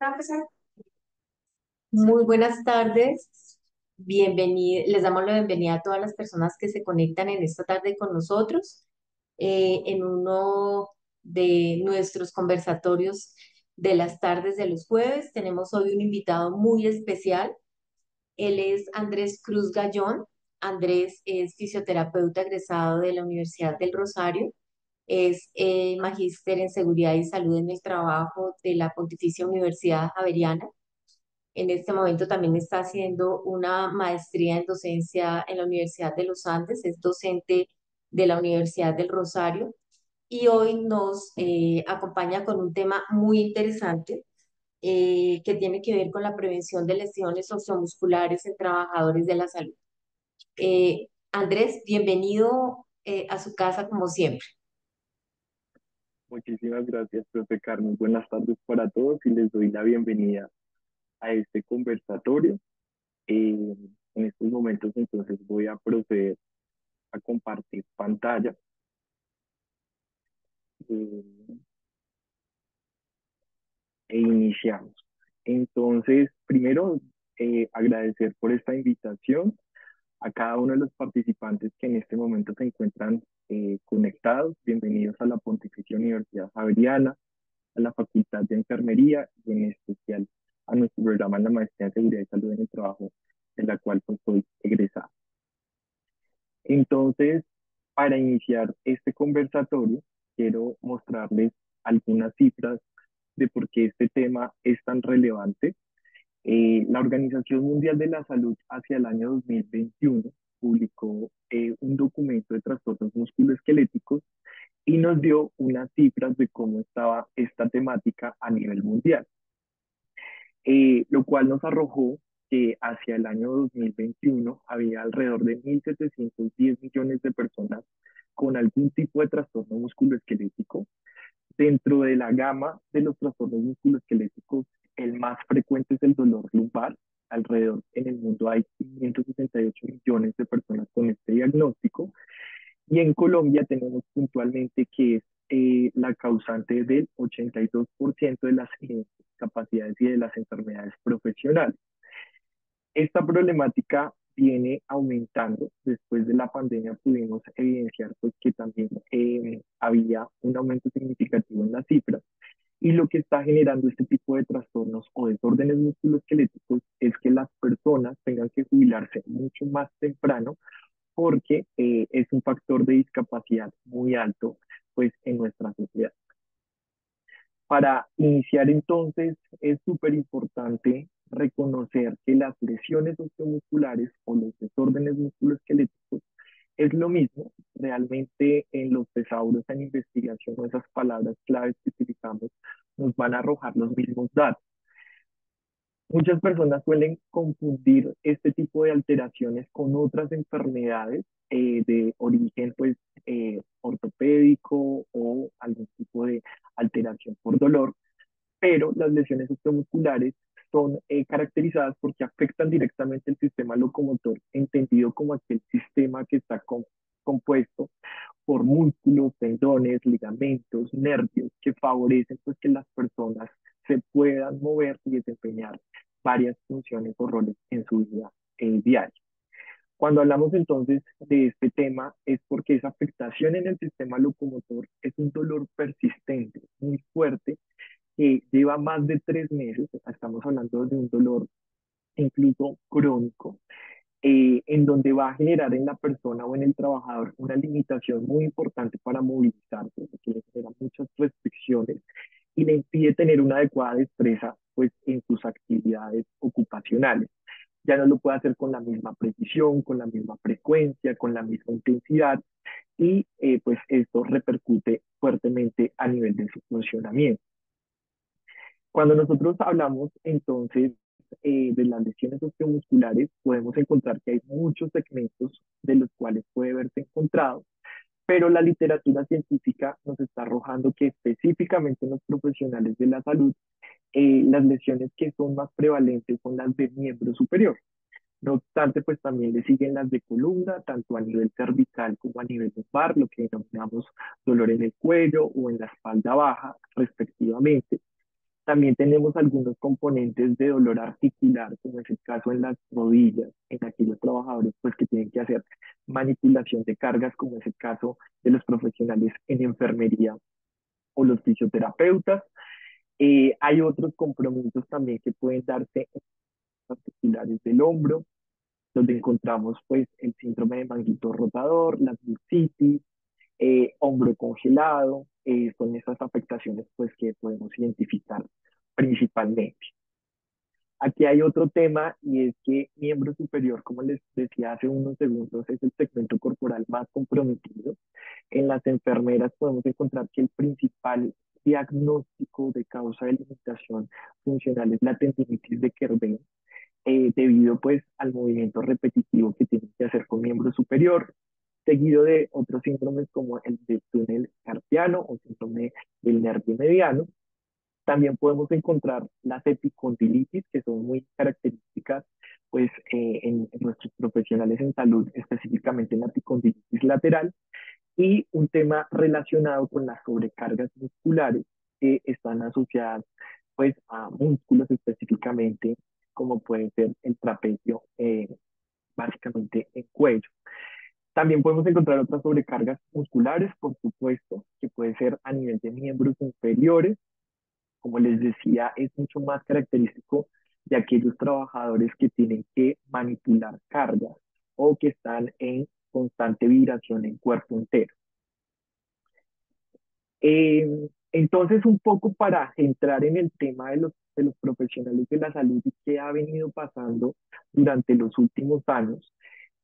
Va a empezar. Muy buenas tardes. Les damos la bienvenida a todas las personas que se conectan en esta tarde con nosotros en uno de nuestros conversatorios de las tardes de los jueves. Tenemos hoy un invitado muy especial. Él es Andrés Cruz Gallón. Andrés es fisioterapeuta egresado de la Universidad del Rosario. Es magíster en seguridad y salud en el trabajo de la Pontificia Universidad Javeriana. En este momento también está haciendo una maestría en docencia en la Universidad de los Andes, es docente de la Universidad del Rosario y hoy nos acompaña con un tema muy interesante que tiene que ver con la prevención de lesiones osteomusculares en trabajadores de la salud. Andrés, bienvenido a su casa como siempre. Muchísimas gracias, profe Carmen. Buenas tardes para todos y les doy la bienvenida a este conversatorio. En estos momentos entonces voy a proceder a compartir pantalla eh, e iniciamos. Entonces, primero, agradecer por esta invitación a cada uno de los participantes que en este momento se encuentran conectados. Bienvenidos a la Pontificia Universidad Javeriana, a la Facultad de Enfermería y en especial a nuestro programa en la Maestría en Seguridad y Salud en el Trabajo, de la cual pues soy egresado. Entonces, para iniciar este conversatorio, quiero mostrarles algunas cifras de por qué este tema es tan relevante. La Organización Mundial de la Salud hacia el año 2021 publicó un documento de trastornos musculoesqueléticos y nos dio unas cifras de cómo estaba esta temática a nivel mundial, lo cual nos arrojó que hacia el año 2021 había alrededor de 1.710 millones de personas con algún tipo de trastorno musculoesquelético. Dentro de la gama de los trastornos musculoesqueléticos, el más frecuente es el dolor lumbar. Alrededor en el mundo hay 568 millones de personas con este diagnóstico y en Colombia tenemos puntualmente que es la causante del 82% de las capacidades y de las enfermedades profesionales. Esta problemática viene aumentando. Después de la pandemia pudimos evidenciar pues, que también había un aumento significativo en las cifras. Y lo que está generando este tipo de trastornos o desórdenes musculoesqueléticos es que las personas tengan que jubilarse mucho más temprano porque es un factor de discapacidad muy alto pues, en nuestra sociedad. Para iniciar entonces es súper importante reconocer que las lesiones osteomusculares o los desórdenes musculoesqueléticos es lo mismo. Realmente en los tesauros en investigación o esas palabras claves que utilizamos nos van a arrojar los mismos datos. Muchas personas suelen confundir este tipo de alteraciones con otras enfermedades de origen pues, ortopédico o algún tipo de alteración por dolor, pero las lesiones osteomusculares son caracterizadas porque afectan directamente el sistema locomotor, entendido como aquel sistema que está compuesto por músculos, tendones, ligamentos, nervios, que favorecen pues, que las personas se puedan mover y desempeñar varias funciones o roles en su vida diaria. Cuando hablamos entonces de este tema es porque esa afectación en el sistema locomotor es un dolor persistente, muy fuerte, que lleva más de 3 meses. Estamos hablando de un dolor incluso crónico, en donde va a generar en la persona o en el trabajador una limitación muy importante para movilizarse, que le genera muchas restricciones y le impide tener una adecuada destreza pues, en sus actividades ocupacionales. Ya no lo puede hacer con la misma precisión, con la misma frecuencia, con la misma intensidad y pues esto repercute fuertemente a nivel de su funcionamiento. Cuando nosotros hablamos entonces de las lesiones osteomusculares, podemos encontrar que hay muchos segmentos de los cuales puede verse encontrado, pero la literatura científica nos está arrojando que específicamente en los profesionales de la salud, las lesiones que son más prevalentes son las de miembro superior. No obstante, pues también le siguen las de columna, tanto a nivel cervical como a nivel lumbar, lo que denominamos dolor en el cuello o en la espalda baja, respectivamente. También tenemos algunos componentes de dolor articular, como es el caso en las rodillas, en aquellos trabajadores pues, que tienen que hacer manipulación de cargas, como es el caso de los profesionales en enfermería o los fisioterapeutas. Hay otros compromisos también que pueden darse en las articulares del hombro, donde encontramos pues el síndrome de manguito rotador, la bursitis, hombro congelado, son esas afectaciones pues que podemos identificar principalmente. Aquí hay otro tema y es que miembro superior, como les decía hace unos segundos, es el segmento corporal más comprometido. En las enfermeras podemos encontrar que el principal diagnóstico de causa de limitación funcional es la tendinitis de Kerben, debido pues al movimiento repetitivo que tienen que hacer con miembro superior, seguido de otros síndromes como el de túnel carpiano o síndrome del nervio mediano. También podemos encontrar las epicondilitis, que son muy características pues, en nuestros profesionales en salud, específicamente en la epicondilitis lateral, y un tema relacionado con las sobrecargas musculares que están asociadas pues, a músculos específicamente, como puede ser el trapecio, básicamente en cuello. También podemos encontrar otras sobrecargas musculares, por supuesto, que puede ser a nivel de miembros inferiores. Como les decía, es mucho más característico de aquellos trabajadores que tienen que manipular cargas o que están en constante vibración en cuerpo entero. Entonces, un poco para entrar en el tema de los profesionales de la salud y qué ha venido pasando durante los últimos años,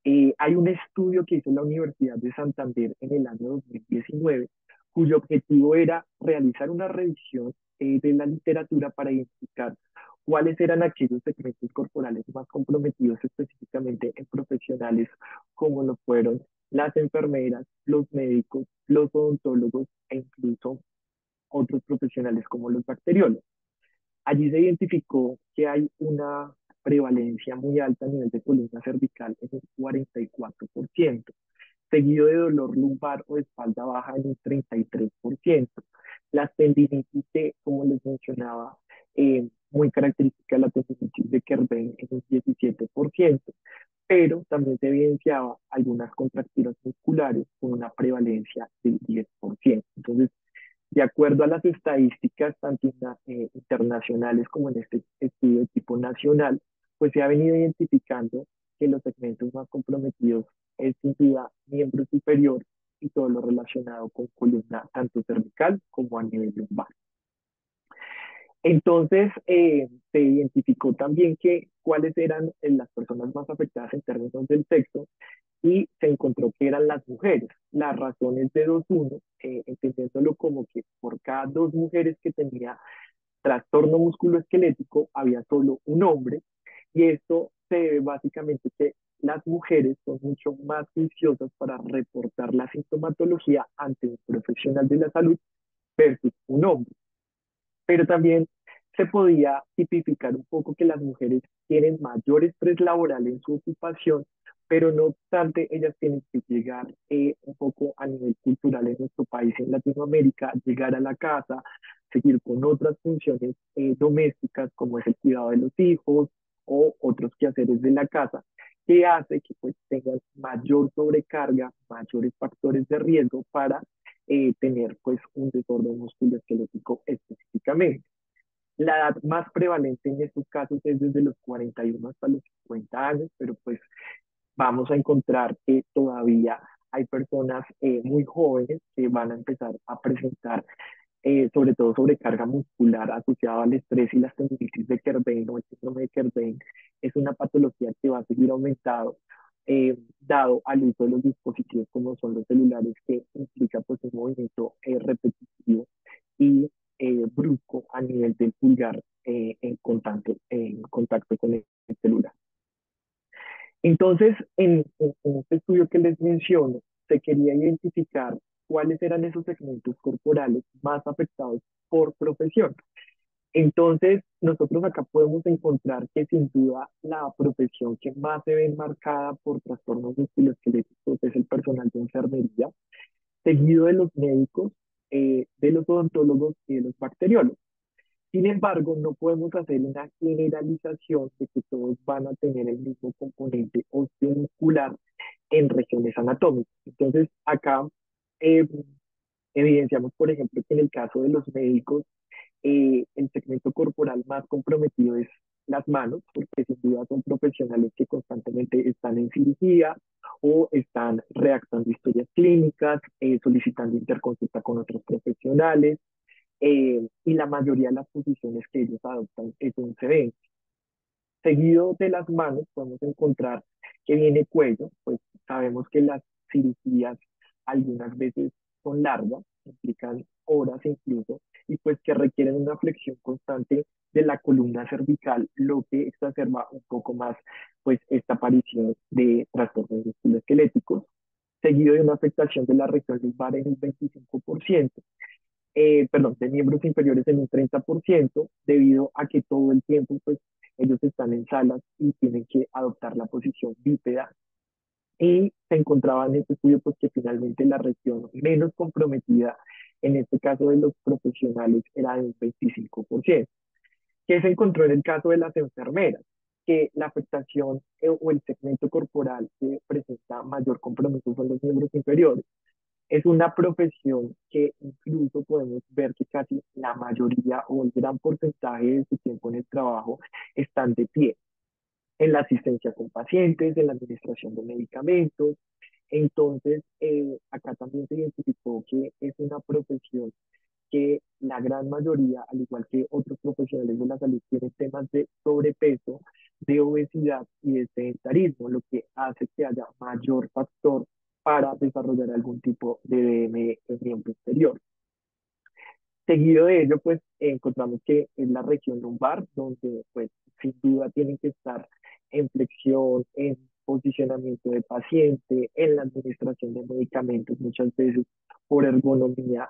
hay un estudio que hizo la Universidad de Santander en el año 2019, cuyo objetivo era realizar una revisión de la literatura para identificar cuáles eran aquellos segmentos corporales más comprometidos específicamente en profesionales como lo fueron las enfermeras, los médicos, los odontólogos e incluso otros profesionales como los bacteriólogos. Allí se identificó que hay una prevalencia muy alta a nivel de columna cervical en un 44%, seguido de dolor lumbar o de espalda baja en un 33%. Las tendinitis de, como les mencionaba, muy característica la tendinitis de Kerben en un 17%, pero también se evidenciaba algunas contracturas musculares con una prevalencia del 10%. Entonces, de acuerdo a las estadísticas tanto internacionales como en este estudio de tipo nacional, pues se ha venido identificando que los segmentos más comprometidos es sin duda miembro superior y todo lo relacionado con columna tanto cervical como a nivel lumbar. Entonces, se identificó también que cuáles eran las personas más afectadas en términos del sexo y se encontró que eran las mujeres. Las razones de 2-1, entendiéndolo como que por cada dos mujeres que tenía trastorno musculoesquelético había solo un hombre, y esto se debe básicamente que las mujeres son mucho más juiciosas para reportar la sintomatología ante un profesional de la salud versus un hombre. Pero también se podía tipificar un poco que las mujeres tienen mayor estrés laboral en su ocupación, pero no obstante, ellas tienen que llegar un poco a nivel cultural en nuestro país, en Latinoamérica, llegar a la casa, seguir con otras funciones domésticas, como es el cuidado de los hijos o otros quehaceres de la casa, que hace que pues tengan mayor sobrecarga, mayores factores de riesgo para tener pues un desorden musculoesquelético específicamente. La edad más prevalente en estos casos es desde los 41 hasta los 50 años, pero pues vamos a encontrar que todavía hay personas muy jóvenes que van a empezar a presentar sobre todo sobrecarga muscular asociada al estrés y las tendinitis de Kerben o el síndrome de Kerben. Es una patología que va a seguir aumentado, dado al uso de los dispositivos como son los celulares, que implica pues un movimiento repetitivo y brusco a nivel del pulgar en contacto con el celular. Entonces, en este estudio que les menciono, se quería identificar cuáles eran esos segmentos corporales más afectados por profesión. Entonces, nosotros acá podemos encontrar que sin duda la profesión que más se ve marcada por trastornos musculoesqueléticos es el personal de enfermería, seguido de los médicos, de los odontólogos y de los bacteriólogos. Sin embargo, no podemos hacer una generalización de que todos van a tener el mismo componente osteomuscular en regiones anatómicas. Entonces, acá eh, evidenciamos, por ejemplo, que en el caso de los médicos, el segmento corporal más comprometido es las manos, porque sin duda son profesionales que constantemente están en cirugía o están redactando historias clínicas, solicitando interconsulta con otros profesionales, y la mayoría de las posiciones que ellos adoptan es un sedente. Seguido de las manos podemos encontrar que viene cuello, pues sabemos que las cirugías algunas veces son largas, implican horas incluso, y pues que requieren una flexión constante de la columna cervical, lo que exacerba un poco más pues esta aparición de trastornos musculoesqueléticos, seguido de una afectación de la región lumbar en un 25%, perdón, de miembros inferiores en un 30%, debido a que todo el tiempo, pues, ellos están en salas y tienen que adoptar la posición bípeda. Y se encontraba en este estudio, pues, que finalmente la región menos comprometida, en este caso de los profesionales, era de un 25%. ¿Qué se encontró en el caso de las enfermeras? Que la afectación o el segmento corporal que presenta mayor compromiso son los miembros inferiores. Es una profesión que incluso podemos ver que casi la mayoría o el gran porcentaje de su tiempo en el trabajo están de pie, en la asistencia con pacientes, en la administración de medicamentos. Entonces, acá también se identificó que es una profesión que la gran mayoría, al igual que otros profesionales de la salud, tienen temas de sobrepeso, de obesidad y de sedentarismo, lo que hace que haya mayor factor para desarrollar algún tipo de DM en miembro exterior. Seguido de ello, pues encontramos que es la región lumbar, donde pues sin duda tienen que estar en flexión, en posicionamiento de paciente, en la administración de medicamentos, muchas veces por ergonomía.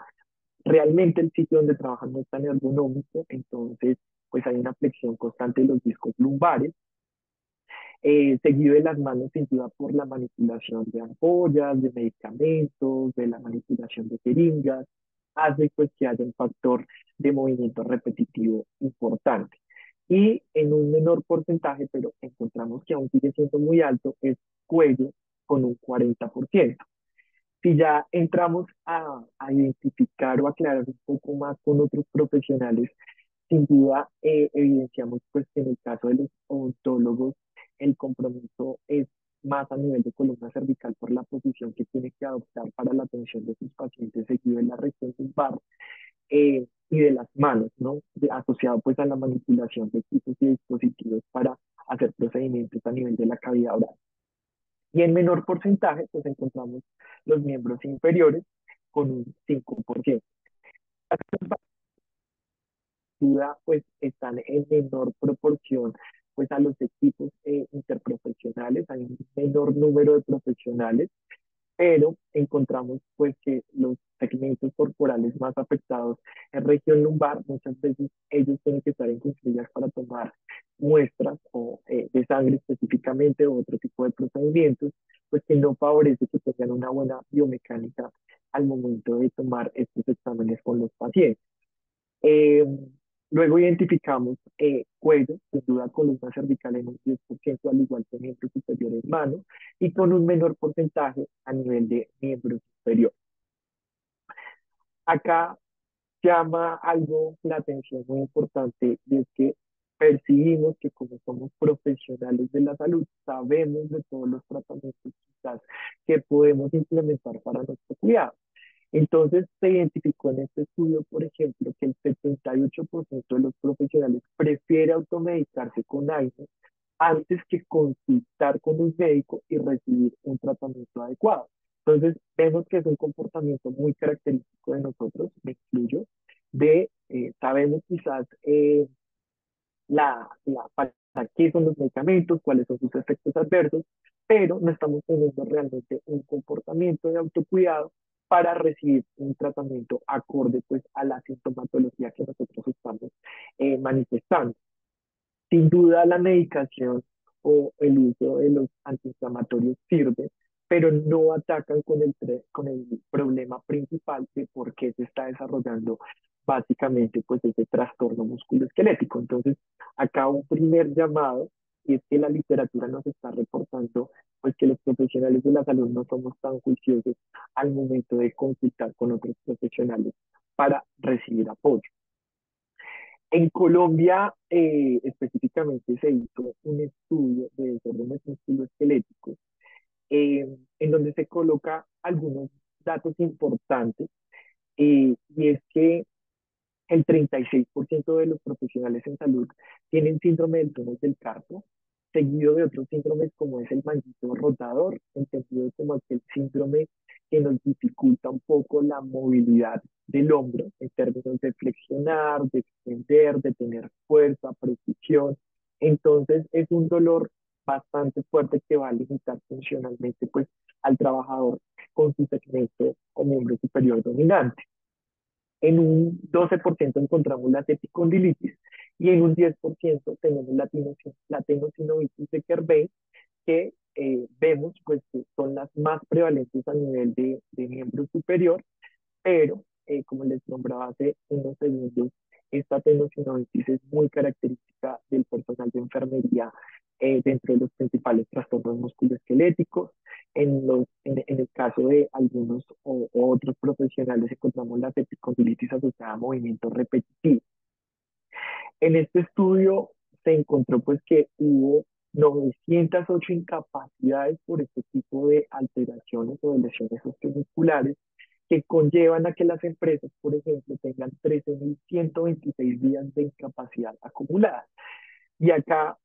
Realmente el sitio donde trabajan no es tan ergonómico, entonces pues hay una flexión constante de los discos lumbares, seguido de las manos sin duda por la manipulación de ampollas, de medicamentos, de la manipulación de jeringas, hace pues que haya un factor de movimiento repetitivo importante. Y en un menor porcentaje, pero encontramos que aún sigue siendo muy alto, es cuello con un 40%. Si ya entramos a identificar o aclarar un poco más con otros profesionales, sin duda evidenciamos pues que en el caso de los odontólogos el compromiso es más a nivel de columna cervical por la posición que tiene que adoptar para la atención de sus pacientes, seguido en la región lumbar, y de las manos, ¿no? Asociado pues a la manipulación de equipos y dispositivos para hacer procedimientos a nivel de la cavidad oral. Y en menor porcentaje, pues encontramos los miembros inferiores con un 5%. Duda, pues están en menor proporción pues a los equipos interprofesionales, hay un menor número de profesionales, pero encontramos pues que los segmentos corporales más afectados en región lumbar, muchas veces ellos tienen que estar en cuclillas para tomar muestras o de sangre específicamente o otro tipo de procedimientos, pues que no favorece que tengan una buena biomecánica al momento de tomar estos exámenes con los pacientes. Eh, Luego identificamos cuello, sin duda columna cervical en un 10%, al igual que miembros superiores mano, y con un menor porcentaje a nivel de miembros superior. Acá llama algo la atención muy importante y es que percibimos que como somos profesionales de la salud, sabemos de todos los tratamientos quizás que podemos implementar para nuestro cuidado. Entonces, se identificó en este estudio, por ejemplo, que el 78% de los profesionales prefiere automedicarse con AINE antes que consultar con un médico y recibir un tratamiento adecuado. Entonces, vemos que es un comportamiento muy característico de nosotros, me incluyo, sabemos quizás para qué son los medicamentos, cuáles son sus efectos adversos, pero no estamos teniendo realmente un comportamiento de autocuidado para recibir un tratamiento acorde pues a la sintomatología que nosotros estamos manifestando. Sin duda la medicación o el uso de los antiinflamatorios sirve, pero no atacan con el problema principal de por qué se está desarrollando básicamente pues ese trastorno musculoesquelético. Entonces, acá un primer llamado, y es que la literatura nos está reportando pues que los profesionales de la salud no somos tan juiciosos al momento de consultar con otros profesionales para recibir apoyo. En Colombia, específicamente, se hizo un estudio de desórdenes musculoesqueléticos en donde se coloca algunos datos importantes, y es que el 36% de los profesionales en salud tienen síndrome del túnel del carpo, seguido de otros síndromes como es el manguito rotador, entendido como aquel síndrome que nos dificulta un poco la movilidad del hombro en términos de flexionar, de extender, de tener fuerza, precisión. Entonces es un dolor bastante fuerte que va a limitar funcionalmente pues al trabajador con su segmento o miembro superior dominante. En un 12% encontramos la epicondilitis y en un 10% tenemos la tenosinovitis de Kerbein, que vemos pues que son las más prevalentes a nivel de miembro superior, pero como les nombraba hace unos segundos, esta tenosinovitis es muy característica del personal de enfermería dentro de los principales trastornos musculoesqueléticos. En el caso de algunos o otros profesionales encontramos la epicondilitis asociada a movimientos repetitivos. En este estudio se encontró pues que hubo 908 incapacidades por este tipo de alteraciones o de lesiones osteomusculares que conllevan a que las empresas, por ejemplo, tengan 13.126 días de incapacidad acumulada. Y acá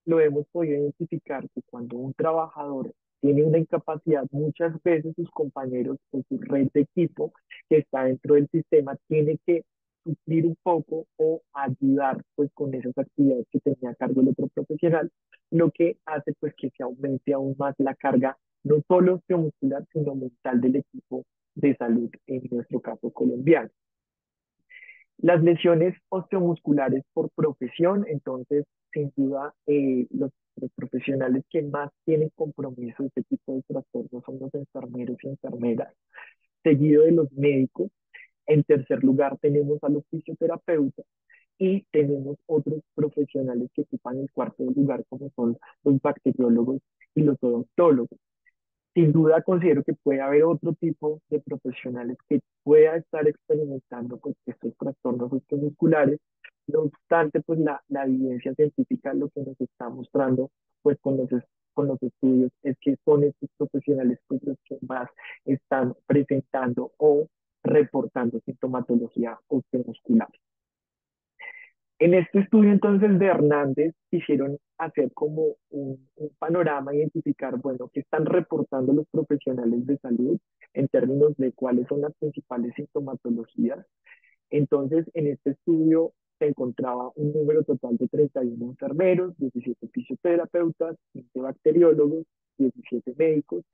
lo hemos podido identificar que cuando un trabajador tiene una incapacidad, muchas veces sus compañeros o su red de equipo que está dentro del sistema tiene que suplir un poco o ayudar pues con esas actividades que tenía a cargo el otro profesional, lo que hace pues que se aumente aún más la carga, no solo osteomuscular, sino mental del equipo de salud, en nuestro caso colombiano. Las lesiones osteomusculares por profesión, entonces, sin duda, los profesionales que más tienen compromiso de este tipo de trastornos son los enfermeros y enfermeras, seguido de los médicos. En tercer lugar, tenemos a los fisioterapeutas y tenemos otros profesionales que ocupan el cuarto lugar, como son los bacteriólogos y los odontólogos. Sin duda considero que puede haber otro tipo de profesionales que pueda estar experimentando pues estos trastornos musculares. No obstante, pues la evidencia científica lo que nos está mostrando pues con los estudios es que son estos profesionales pues los que más están presentando o reportando sintomatología osteomuscular. En este estudio entonces de Hernández quisieron hacer como un panorama, identificar, bueno, qué están reportando los profesionales de salud en términos de cuáles son las principales sintomatologías. Entonces, en este estudio se encontraba un número total de 31 enfermeros, 17 fisioterapeutas, 15 bacteriólogos, 17 médicos,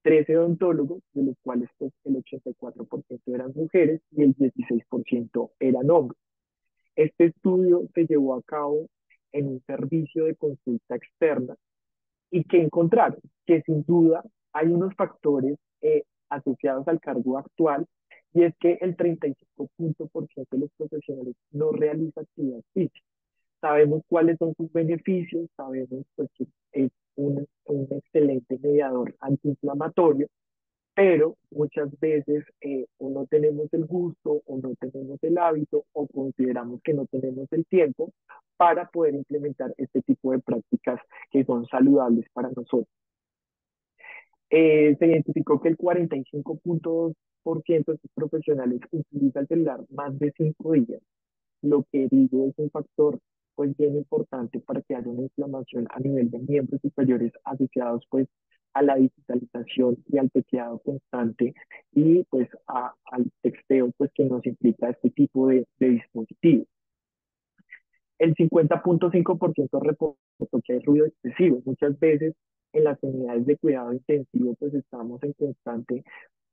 13 odontólogos, de los cuales pues, el 84% eran mujeres y el 16% eran hombres. Este estudio se llevó a cabo en un servicio de consulta externa y que encontraron que sin duda hay unos factores asociados al cargo actual, y es que el 35% de los profesionales no realiza actividad física. Sabemos cuáles son sus beneficios, sabemos pues, que es un excelente mediador antiinflamatorio, pero muchas veces o no tenemos el gusto o no tenemos el hábito o consideramos que no tenemos el tiempo para poder implementar este tipo de prácticas que son saludables para nosotros. Se identificó que el 45.2% de estos profesionales utiliza el celular más de 5 días, lo que digo es un factor pues bien importante para que haya una inflamación a nivel de miembros superiores asociados pues a la digitalización y al tecleado constante y pues al texteo pues que nos implica este tipo de dispositivos. El 50.5% reportó que hay ruido excesivo. Muchas veces en las unidades de cuidado intensivo pues estamos en constante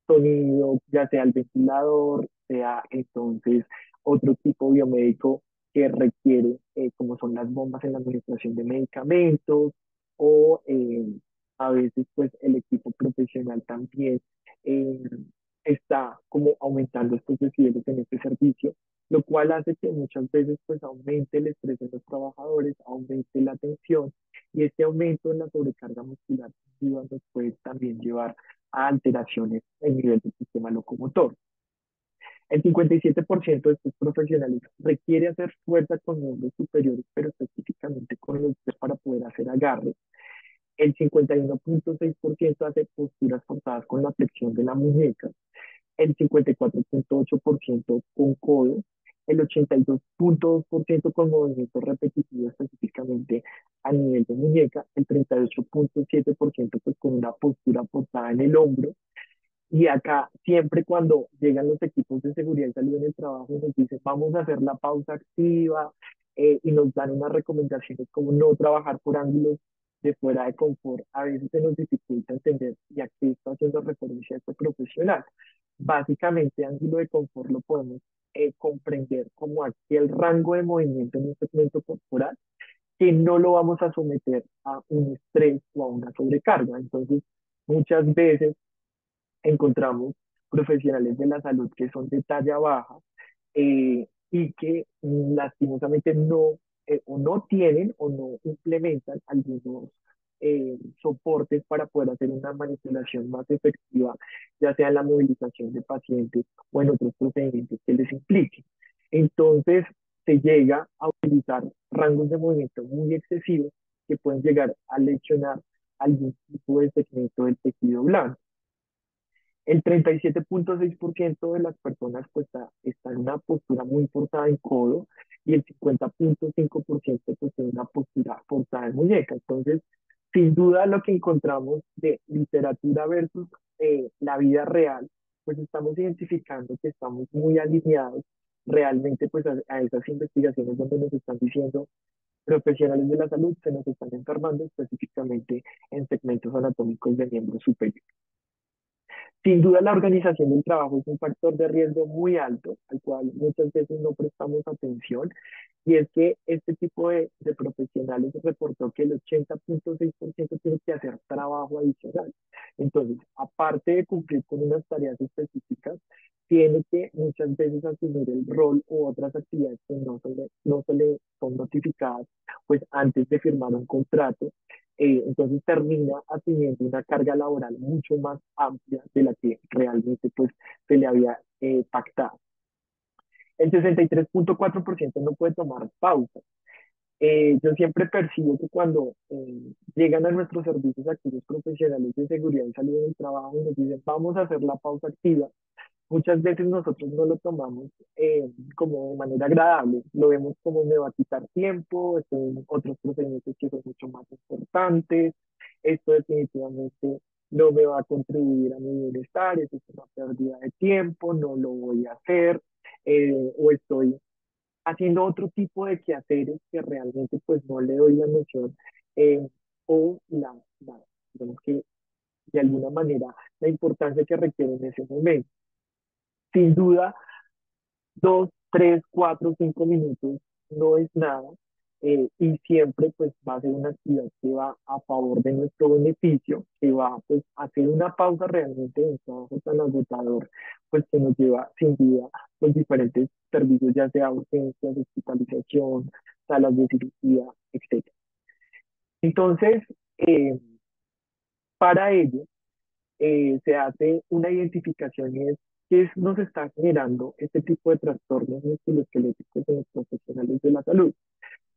sonido, ya sea el ventilador, sea entonces otro tipo biomédico que requiere, como son las bombas en la administración de medicamentos, o a veces pues el equipo profesional también eh, está como aumentando estos decibeles en este servicio, lo cual hace que muchas veces pues aumente el estrés en los trabajadores, aumente la tensión y este aumento en la sobrecarga muscular nos puede también llevar a alteraciones en el nivel del sistema locomotor. El 57% de estos profesionales requiere hacer fuerza con miembros superiores, pero específicamente con los pies para poder hacer agarre. El 51,6% hace posturas forzadas con la flexión de la muñeca, el 54,8% con codo, el 82,2% con movimientos repetitivos específicamente a nivel de muñeca, el 38,7% pues con una postura forzada en el hombro, y acá, siempre cuando llegan los equipos de seguridad y salud en el trabajo, nos dicen, vamos a hacer la pausa activa y nos dan unas recomendaciones como no trabajar por ángulos de fuera de confort. A veces se nos dificulta entender y aquí está haciendo referencia a este profesional. Básicamente, ángulo de confort lo podemos comprender como aquel rango de movimiento en un segmento corporal que no lo vamos a someter a un estrés o a una sobrecarga. Entonces, muchas veces encontramos profesionales de la salud que son de talla baja y que lastimosamente no o no tienen o no implementan algunos soportes para poder hacer una manipulación más efectiva, ya sea en la movilización de pacientes o en otros procedimientos que les impliquen. Entonces, se llega a utilizar rangos de movimiento muy excesivos que pueden llegar a lesionar algún tipo de segmento del tejido blando. El 37,6% de las personas pues está en una postura muy forzada en codo y el 50,5% pues en una postura forzada en muñeca. Entonces, sin duda lo que encontramos de literatura versus la vida real, pues estamos identificando que estamos muy alineados realmente pues a esas investigaciones donde nos están diciendo profesionales de la salud se nos están enfermando específicamente en segmentos anatómicos de miembros superiores. Sin duda, la organización del trabajo es un factor de riesgo muy alto, al cual muchas veces no prestamos atención, y es que este tipo de profesionales reportó que el 80,6% tiene que hacer trabajo adicional. Entonces, aparte de cumplir con unas tareas específicas, tiene que muchas veces asumir el rol u otras actividades que no se le son notificadas, pues antes de firmar un contrato, entonces termina asumiendo una carga laboral mucho más amplia de la que realmente pues se le había pactado. El 63,4% no puede tomar pausas. Yo siempre percibo que cuando llegan a nuestros servicios aquellos profesionales de seguridad y salud en el trabajo y nos dicen vamos a hacer la pausa activa, muchas veces nosotros no lo tomamos como de manera agradable, lo vemos como me va a quitar tiempo, estoy en otros procedimientos que son mucho más importantes, esto definitivamente no me va a contribuir a mi bienestar, esto es una pérdida de tiempo, no lo voy a hacer, o estoy haciendo otro tipo de quehaceres que realmente pues no le doy la noción eh, o digamos que de alguna manera la importancia que requiere en ese momento. Sin duda, 2, 3, 4, 5 minutos no es nada y siempre pues va a ser una actividad que va a favor de nuestro beneficio, que va pues a hacer una pausa realmente de un trabajo tan agotador, pues que nos lleva sin duda los diferentes servicios, ya sea urgencias, hospitalización, salas de cirugía, etcétera. Entonces, eh, para ello, se hace una identificación y es qué nos está generando este tipo de trastornos musculoesqueléticos en los profesionales de la salud.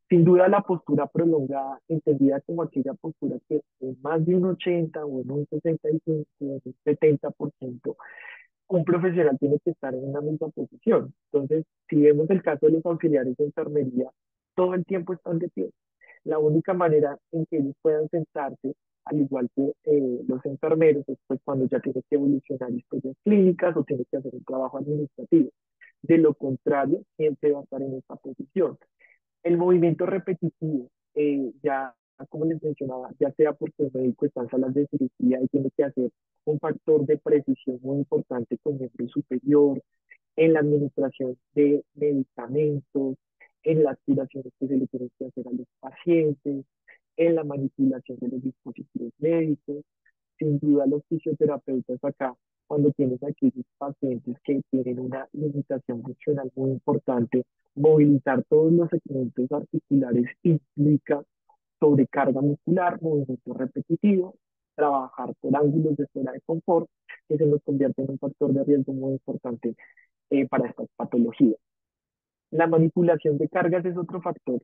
Sin duda, la postura prolongada, entendida como aquella postura que en más de un 80 o en un 65 o un 70%, un profesional tiene que estar en una misma posición. Entonces, si vemos el caso de los auxiliares de enfermería, todo el tiempo están de pie. La única manera en que ellos puedan sentarse, al igual que los enfermeros, es pues cuando ya tienes que evolucionar historias clínicas o tienes que hacer un trabajo administrativo. De lo contrario, siempre va a estar en esta posición. El movimiento repetitivo, ya como les mencionaba, ya sea porque el médico está en salas de cirugía y tiene que hacer un factor de precisión muy importante con el miembro superior, en la administración de medicamentos, en las curaciones que se le tienen que hacer a los pacientes, en la manipulación de los dispositivos médicos. Sin duda, los fisioterapeutas acá cuando tienes aquellos pacientes que tienen una limitación funcional muy importante, movilizar todos los segmentos articulares implica sobrecarga muscular, movimiento repetitivo, trabajar por ángulos de zona de confort, que se nos convierte en un factor de riesgo muy importante para estas patologías. La manipulación de cargas es otro factor,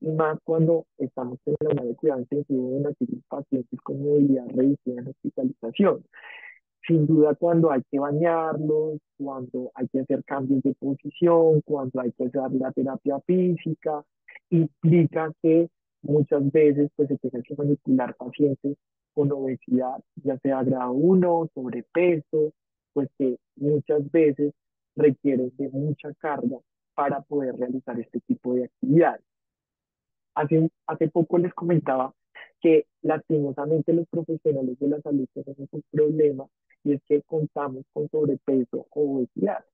y más cuando estamos en la unidad de cuidado intensivo en aquellos pacientes con movilidad reducida en hospitalización. Sin duda, cuando hay que bañarlos, cuando hay que hacer cambios de posición, cuando hay que hacer la terapia física, implica que muchas veces pues, se tenga que manipular pacientes con obesidad, ya sea grado 1, sobrepeso, pues que muchas veces requieren de mucha carga para poder realizar este tipo de actividades. Hace poco les comentaba que lastimosamente los profesionales de la salud tenemos un problema y es que contamos con sobrepeso o obesidad.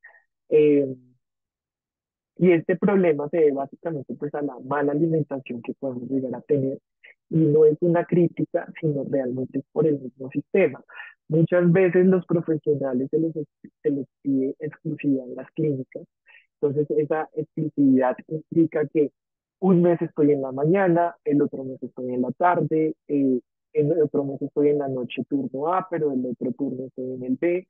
Eh, y este problema se debe básicamente pues a la mala alimentación que podemos llegar a tener y no es una crítica, sino realmente es por el mismo sistema. Muchas veces los profesionales se les pide exclusividad en las clínicas, entonces, esa exclusividad implica que un mes estoy en la mañana, el otro mes estoy en la tarde, el otro mes estoy en la noche turno A, pero el otro turno estoy en el B,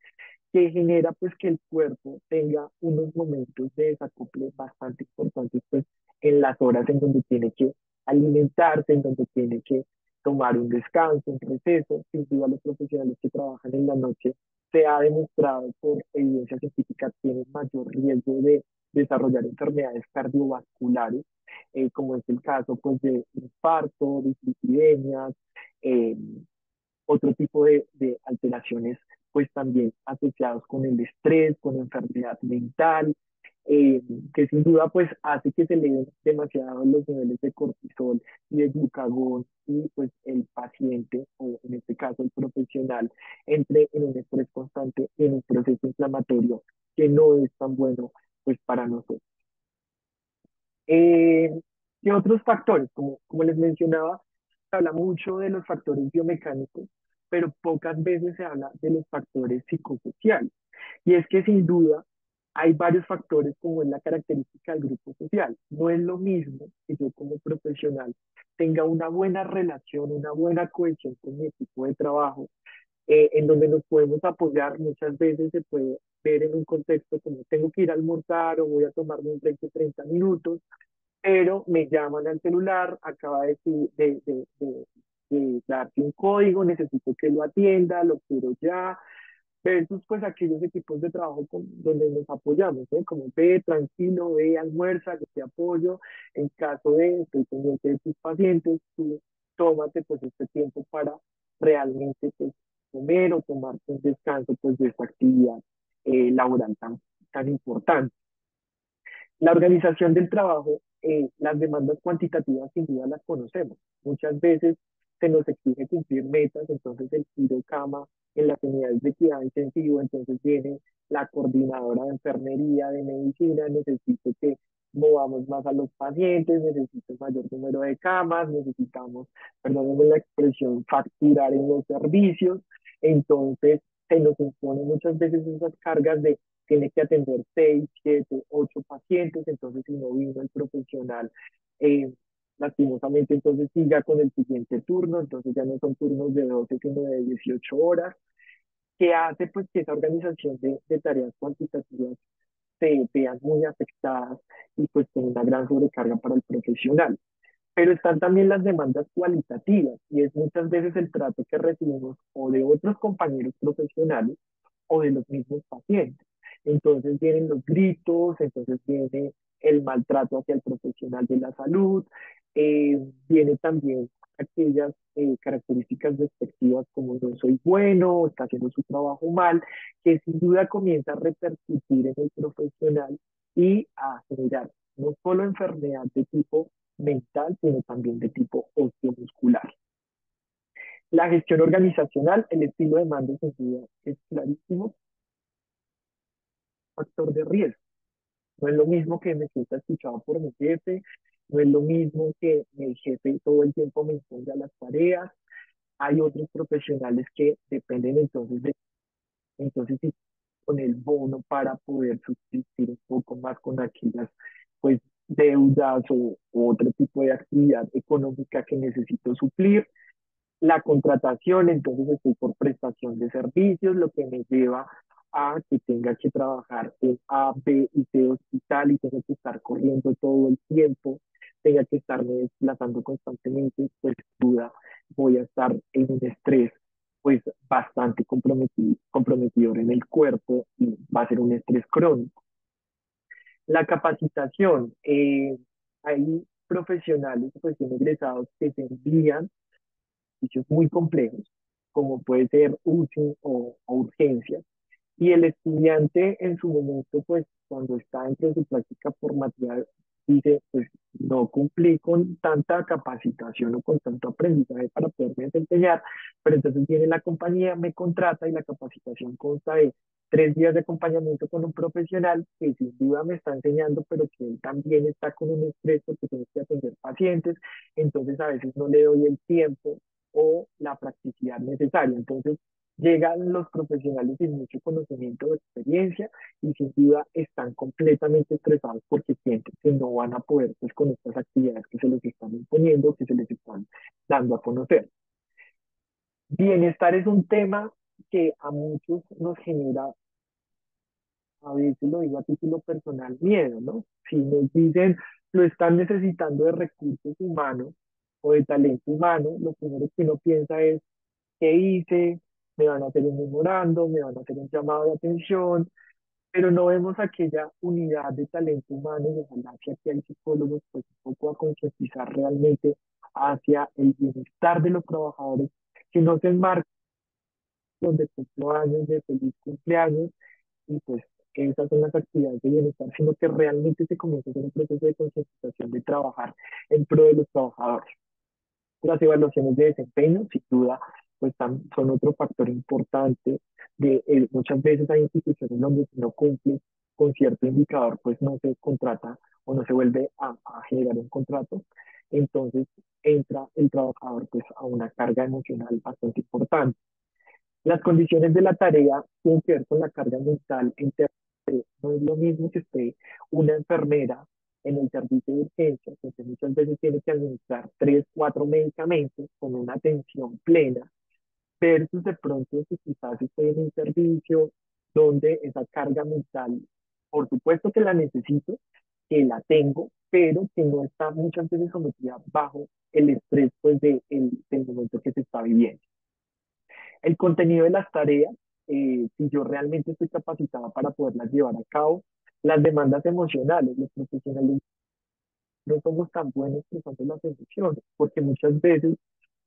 que genera pues que el cuerpo tenga unos momentos de desacople bastante importantes pues en las horas en donde tiene que alimentarse, en donde tiene que tomar un descanso, un receso. Sin duda los profesionales que trabajan en la noche se ha demostrado por evidencia científica tienen mayor riesgo de desarrollar enfermedades cardiovasculares, como es el caso pues de infarto, dislipidemias, eh, otro tipo de alteraciones, pues también asociados con el estrés, con enfermedad mental, eh, que sin duda pues hace que se eleven demasiado los niveles de cortisol y de glucagón y pues el paciente o en este caso el profesional entre en un estrés constante y en un proceso inflamatorio que no es tan bueno pues para nosotros. Eh, ¿Qué otros factores? Como les mencionaba, se habla mucho de los factores biomecánicos, pero pocas veces se habla de los factores psicosociales. Y es que sin duda hay varios factores como es la característica del grupo social. No es lo mismo que yo como profesional tenga una buena relación, una buena cohesión con mi equipo de trabajo, en donde nos podemos apoyar. Muchas veces se puede ver en un contexto como tengo que ir a almorzar o voy a tomarme un break de 30 minutos, pero me llaman al celular, acaba de darte un código, necesito que lo atienda, lo quiero ya, versus pues aquellos equipos de trabajo donde nos apoyamos, ¿eh? Como ve, tranquilo, ve, almuerza, yo te apoyo, en caso de estoy pendiente de tus pacientes, tú tómate pues este tiempo para realmente pues comer o tomarte un descanso pues de esta actividad laboral tan importante. La organización del trabajo, las demandas cuantitativas sin duda las conocemos. Muchas veces se nos exige cumplir metas, entonces el giro cama en las unidades de cuidado intensivo, entonces viene la coordinadora de enfermería, de medicina, necesito que movamos más a los pacientes, necesito mayor número de camas, necesitamos, perdónenme la expresión, facturar en los servicios, entonces se nos imponen muchas veces esas cargas de tiene que atender 6, 7, 8 pacientes, entonces si no vino el profesional, eh, lastimosamente entonces siga con el siguiente turno, entonces ya no son turnos de 12 sino de 18 horas, que hace pues que esa organización de tareas cuantitativas se vean muy afectadas y pues con una gran sobrecarga para el profesional. Pero están también las demandas cualitativas y es muchas veces el trato que recibimos o de otros compañeros profesionales o de los mismos pacientes. Entonces vienen los gritos, entonces viene el maltrato hacia el profesional de la salud, viene también aquellas características despectivas como no soy bueno, está haciendo su trabajo mal, que sin duda comienza a repercutir en el profesional y a generar no solo enfermedad de tipo mental, sino también de tipo osteomuscular. La gestión organizacional, el estilo de mando sin duda es clarísimo, factor de riesgo. No es lo mismo que me sienta escuchado por mi jefe, no es lo mismo que el jefe todo el tiempo me imponga las tareas. Hay otros profesionales que dependen entonces de entonces sí, con el bono para poder subsistir un poco más con aquellas pues deudas o otro tipo de actividad económica que necesito suplir. La contratación, entonces estoy por prestación de servicios, lo que me lleva a que tenga que trabajar en A, B y C hospital y tenga que estar corriendo todo el tiempo, tenga que estarme desplazando constantemente, pues duda, voy a estar en un estrés pues bastante comprometidor en el cuerpo y va a ser un estrés crónico. La capacitación, hay profesionales, recién egresados que se envían servicios muy complejos, como puede ser UCI o urgencias, y el estudiante en su momento, pues cuando está dentro de su práctica formativa, dice, pues no cumplí con tanta capacitación o con tanto aprendizaje para poderme desempeñar, pero entonces viene la compañía, me contrata y la capacitación consta de 3 días de acompañamiento con un profesional que sin duda me está enseñando, pero que él también está con un estrés porque tiene que atender pacientes, entonces a veces no le doy el tiempo o la practicidad necesaria. Entonces, llegan los profesionales sin mucho conocimiento o experiencia y sin duda están completamente estresados porque sienten que no van a poder pues, con estas actividades que se les están imponiendo, que se les están dando a conocer. Bienestar es un tema que a muchos nos genera, a veces lo digo a título personal, miedo, ¿no? Si nos dicen lo están necesitando de recursos humanos o de talento humano, lo primero que uno piensa es qué hice, me van a hacer un memorando, me van a hacer un llamado de atención, pero no vemos aquella unidad de talento humano y ojalá que aquí hay psicólogos pues un poco a concientizar realmente hacia el bienestar de los trabajadores, que no se enmarquen de cumpleaños, de feliz cumpleaños y pues esas son las actividades de bienestar, sino que realmente se comienza a hacer un proceso de concientización de trabajar en pro de los trabajadores. Las evaluaciones de desempeño, sin duda, pues son otro factor importante. Muchas veces hay instituciones donde si no cumple con cierto indicador, pues no se contrata o no se vuelve a generar un contrato. Entonces entra el trabajador pues a una carga emocional bastante importante. Las condiciones de la tarea tienen que ver con la carga mental en no es lo mismo que esté una enfermera en el servicio de urgencias, que muchas veces tiene que administrar 3, 4 medicamentos con una atención plena, versus de pronto si quizás estoy en un servicio donde esa carga mental, por supuesto que la necesito, que la tengo, pero que no está muchas veces sometida bajo el estrés pues, del momento que se está viviendo. El contenido de las tareas, si yo realmente estoy capacitada para poderlas llevar a cabo, las demandas emocionales, los profesionales no somos tan buenos expresando las emociones, porque muchas veces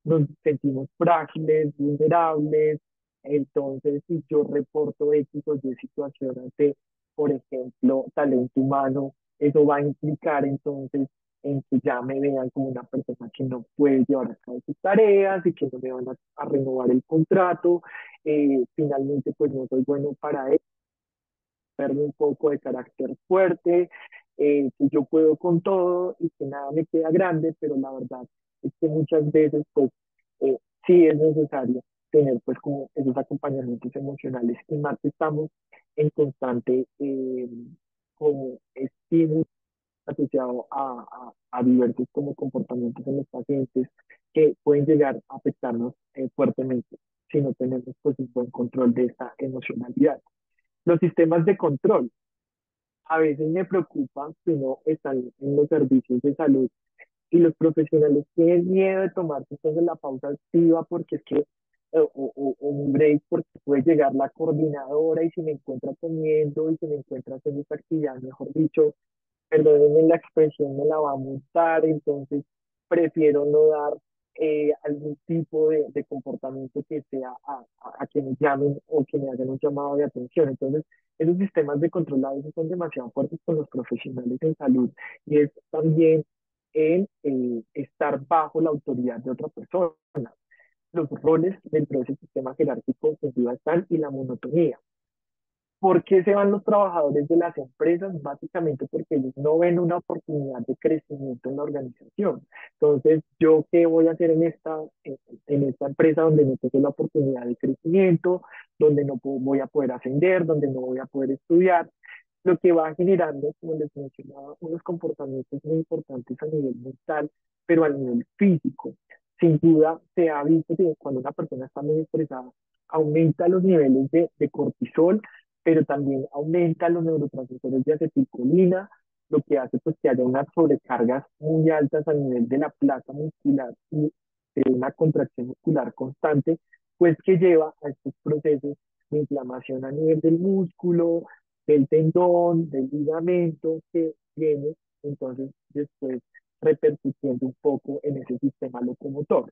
nos sentimos frágiles, vulnerables, entonces si yo reporto X o Y situación ante, por ejemplo, talento humano, eso va a implicar entonces en que ya me vean como una persona que no puede llevar a cabo sus tareas y que no me van a renovar el contrato, finalmente pues no soy bueno para verme un poco de carácter fuerte, que yo puedo con todo y que nada me queda grande, pero la verdad es que muchas veces pues sí es necesario tener pues como esos acompañamientos emocionales y más que estamos en constante como estímulo asociado a diversos como comportamientos en los pacientes que pueden llegar a afectarnos fuertemente si no tenemos pues un buen control de esta emocionalidad. Los sistemas de control. A veces me preocupa que no están en los servicios de salud y los profesionales tienen miedo de tomarse entonces la pausa activa porque es que, o un break porque puede llegar la coordinadora y si me encuentra comiendo y si me encuentra haciendo esta actividad, mejor dicho, perdónenme la expresión, me la va a multar, entonces prefiero no dar algún tipo de comportamiento que sea a que me llamen o que me hagan un llamado de atención. Entonces, esos sistemas de control a veces son demasiado fuertes con los profesionales en salud y es también el estar bajo la autoridad de otra persona. Los roles dentro de ese sistema jerárquico sin duda están y la monotonía. ¿Por qué se van los trabajadores de las empresas? Básicamente porque ellos no ven una oportunidad de crecimiento en la organización. Entonces, ¿yo qué voy a hacer en esta empresa donde no tengo la oportunidad de crecimiento, donde no voy a poder ascender, donde no voy a poder estudiar? Lo que va generando, como les mencionaba, unos comportamientos muy importantes a nivel mental, pero a nivel físico. Sin duda, se ha visto que cuando una persona está muy estresada, aumenta los niveles de cortisol, pero también aumenta los neurotransmisores de acetilcolina, lo que hace pues que haya unas sobrecargas muy altas a nivel de la placa muscular y de una contracción muscular constante, pues que lleva a estos procesos de inflamación a nivel del músculo, del tendón, del ligamento que viene, entonces después repercutiendo un poco en ese sistema locomotor.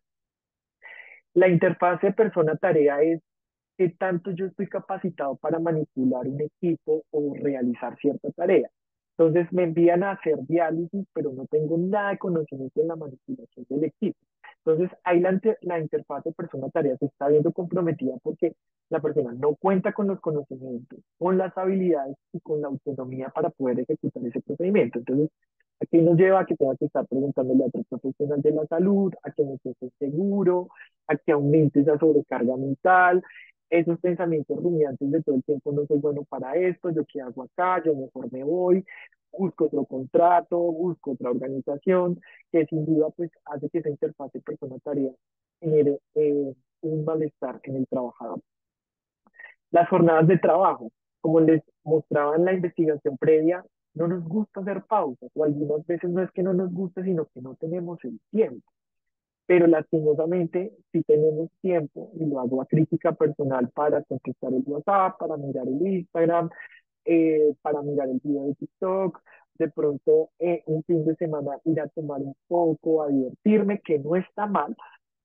La interfase persona-tarea es qué tanto yo estoy capacitado para manipular un equipo o realizar cierta tarea. Entonces me envían a hacer diálisis, pero no tengo nada de conocimiento en la manipulación del equipo. Entonces ahí la interfaz de persona-tarea se está viendo comprometida porque la persona no cuenta con los conocimientos, con las habilidades y con la autonomía para poder ejecutar ese procedimiento. Entonces aquí nos lleva a que tenga que estar preguntándole a otro profesional de la salud, a que me sienta seguro, a que aumente esa sobrecarga mental, esos pensamientos rumiantes de todo el tiempo, no soy bueno para esto, yo qué hago acá, yo mejor me voy, busco otro contrato, busco otra organización, que sin duda pues hace que esa interfase persona-tarea genere un malestar en el trabajador. Las jornadas de trabajo, como les mostraba en la investigación previa, no nos gusta hacer pausas, o algunas veces no es que no nos guste, sino que no tenemos el tiempo. Pero lastimosamente, si tenemos tiempo, y lo hago a crítica personal para contestar el WhatsApp, para mirar el Instagram, para mirar el video de TikTok, de pronto un fin de semana ir a tomar un poco, a divertirme, que no está mal,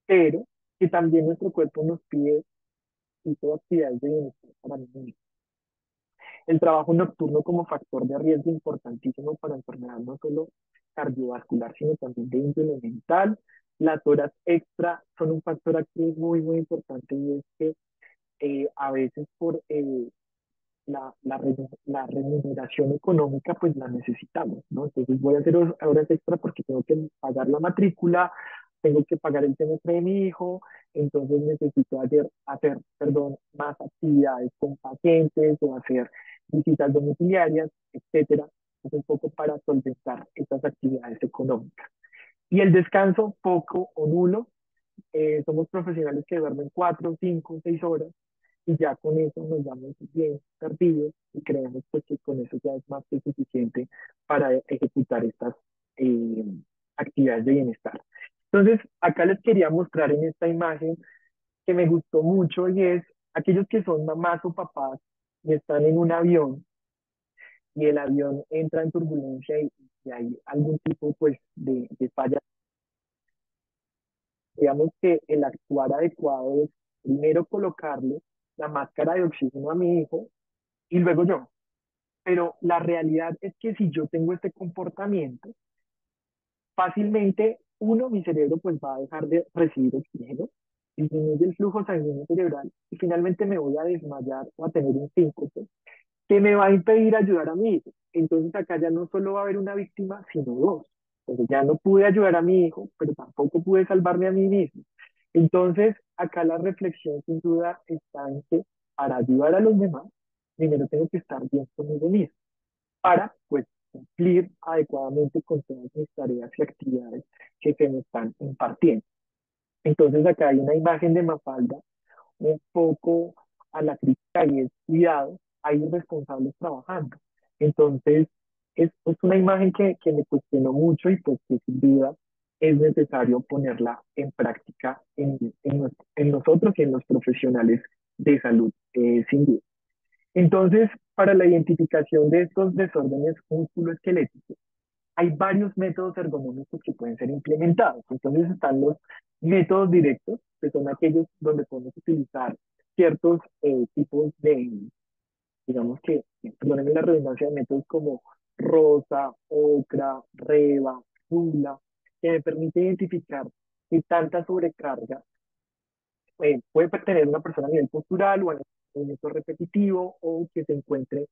pero que también nuestro cuerpo nos pide tipo de actividades de bienestar para mí mismo. El trabajo nocturno como factor de riesgo importantísimo para enfermedad no solo cardiovascular, sino también de índole mental. Las horas extra son un factor aquí muy importante y es que a veces por la remuneración económica pues la necesitamos, ¿no? Entonces voy a hacer horas extra porque tengo que pagar la matrícula, tengo que pagar el semestre de mi hijo, entonces necesito perdón, más actividades con pacientes o hacer visitas domiciliarias, etcétera. Es un poco para solventar estas actividades económicas. Y el descanso, poco o nulo. Somos profesionales que duermen 4, 5, 6 horas y ya con eso nos damos bien perdidos y creemos pues, que con eso ya es más que suficiente para ejecutar estas eh, actividades de bienestar. Entonces, acá les quería mostrar en esta imagen que me gustó mucho y es aquellos que son mamás o papás y están en un avión y el avión entra en turbulencia y hay algún tipo pues de falla. Digamos que el actuar adecuado es primero colocarle la máscara de oxígeno a mi hijo y luego yo. Pero la realidad es que si yo tengo este comportamiento, fácilmente, uno, mi cerebro pues va a dejar de recibir oxígeno, disminuye el flujo sanguíneo cerebral y finalmente me voy a desmayar o a tener un síncope que me va a impedir ayudar a mi hijo. Entonces acá ya no solo va a haber una víctima, sino dos. Entonces ya no pude ayudar a mi hijo, pero tampoco pude salvarme a mí mismo. Entonces acá la reflexión sin duda está en que para ayudar a los demás, primero tengo que estar bien conmigo mismo, para pues cumplir adecuadamente con todas mis tareas y actividades que se me están impartiendo. Entonces acá hay una imagen de Mafalda un poco a la crítica y es cuidado, hay responsables trabajando. Entonces, es una imagen que me cuestionó mucho y pues que sin duda es necesario ponerla en práctica en nosotros y en los profesionales de salud, sin duda. Entonces, para la identificación de estos desórdenes musculoesqueléticos, hay varios métodos ergonómicos que pueden ser implementados. Entonces están los métodos directos, que son aquellos donde podemos utilizar ciertos tipos de, digamos que, perdónenme la redundancia, de métodos como rosa, ocra, reba, rula, que me permite identificar qué tanta sobrecarga puede tener una persona a nivel postural o a movimiento repetitivo o que se encuentre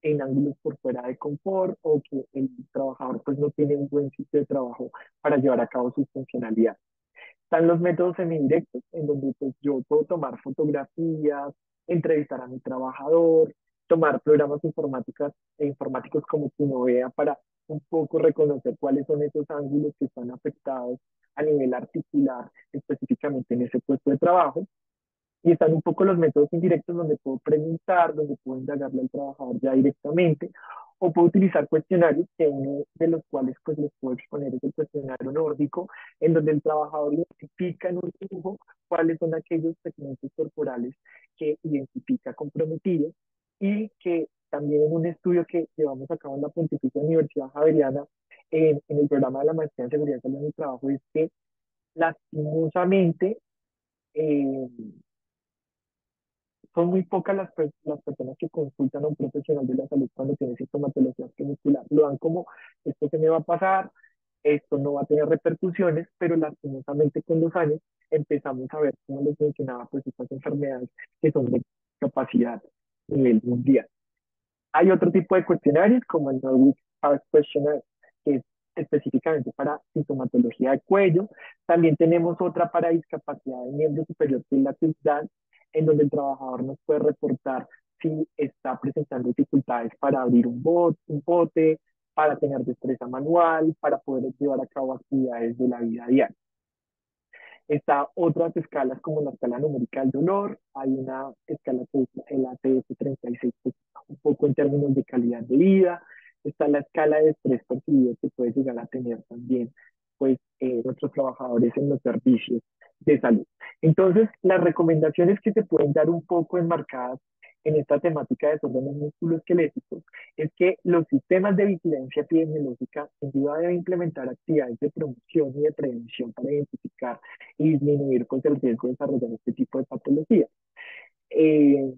en ángulos por fuera de confort o que el trabajador pues no tiene un buen sitio de trabajo para llevar a cabo sus funcionalidades. Están los métodos semidirectos, en donde pues, yo puedo tomar fotografías, entrevistar a mi trabajador, tomar programas informáticos como Vea para un poco reconocer cuáles son esos ángulos que están afectados a nivel articular, específicamente en ese puesto de trabajo. Y están un poco los métodos indirectos donde puedo preguntar, donde puedo indagarle al trabajador ya directamente, o puedo utilizar cuestionarios, que uno de los cuales pues les puedo exponer es el cuestionario nórdico, en donde el trabajador identifica en un dibujo cuáles son aquellos segmentos corporales que identifica comprometidos y que también en un estudio que llevamos a cabo en la Pontificia Universidad Javeriana en el programa de la maestría en seguridad, salud y trabajo, es que lastimosamente eh, son muy pocas las personas que consultan a un profesional de la salud cuando tienen sintomatología muscular. Lo dan como, esto se me va a pasar, esto no va a tener repercusiones, pero lastimosamente con los años empezamos a ver, como les mencionaba, pues estas enfermedades que son de capacidad a nivel mundial. Hay otro tipo de cuestionarios como el Nordic Heart Questionnaire, que es específicamente para sintomatología de cuello. También tenemos otra para discapacidad del miembro superior, que es la TISDAN, en donde el trabajador nos puede reportar si está presentando dificultades para abrir un bote, para tener destreza manual, para poder llevar a cabo actividades de la vida diaria. Está otras escalas como la escala numérica del dolor, hay una escala que es el ATS-36, pues, un poco en términos de calidad de vida, está la escala de estrés percibido que puede llegar a tener también pues, nuestros trabajadores en los servicios de salud. Entonces, las recomendaciones que se pueden dar un poco enmarcadas en esta temática de desórdenes musculoesqueléticos es que los sistemas de vigilancia epidemiológica sin duda deben implementar actividades de promoción y de prevención para identificar y disminuir pues, el riesgo de desarrollar este tipo de patologías. Eh,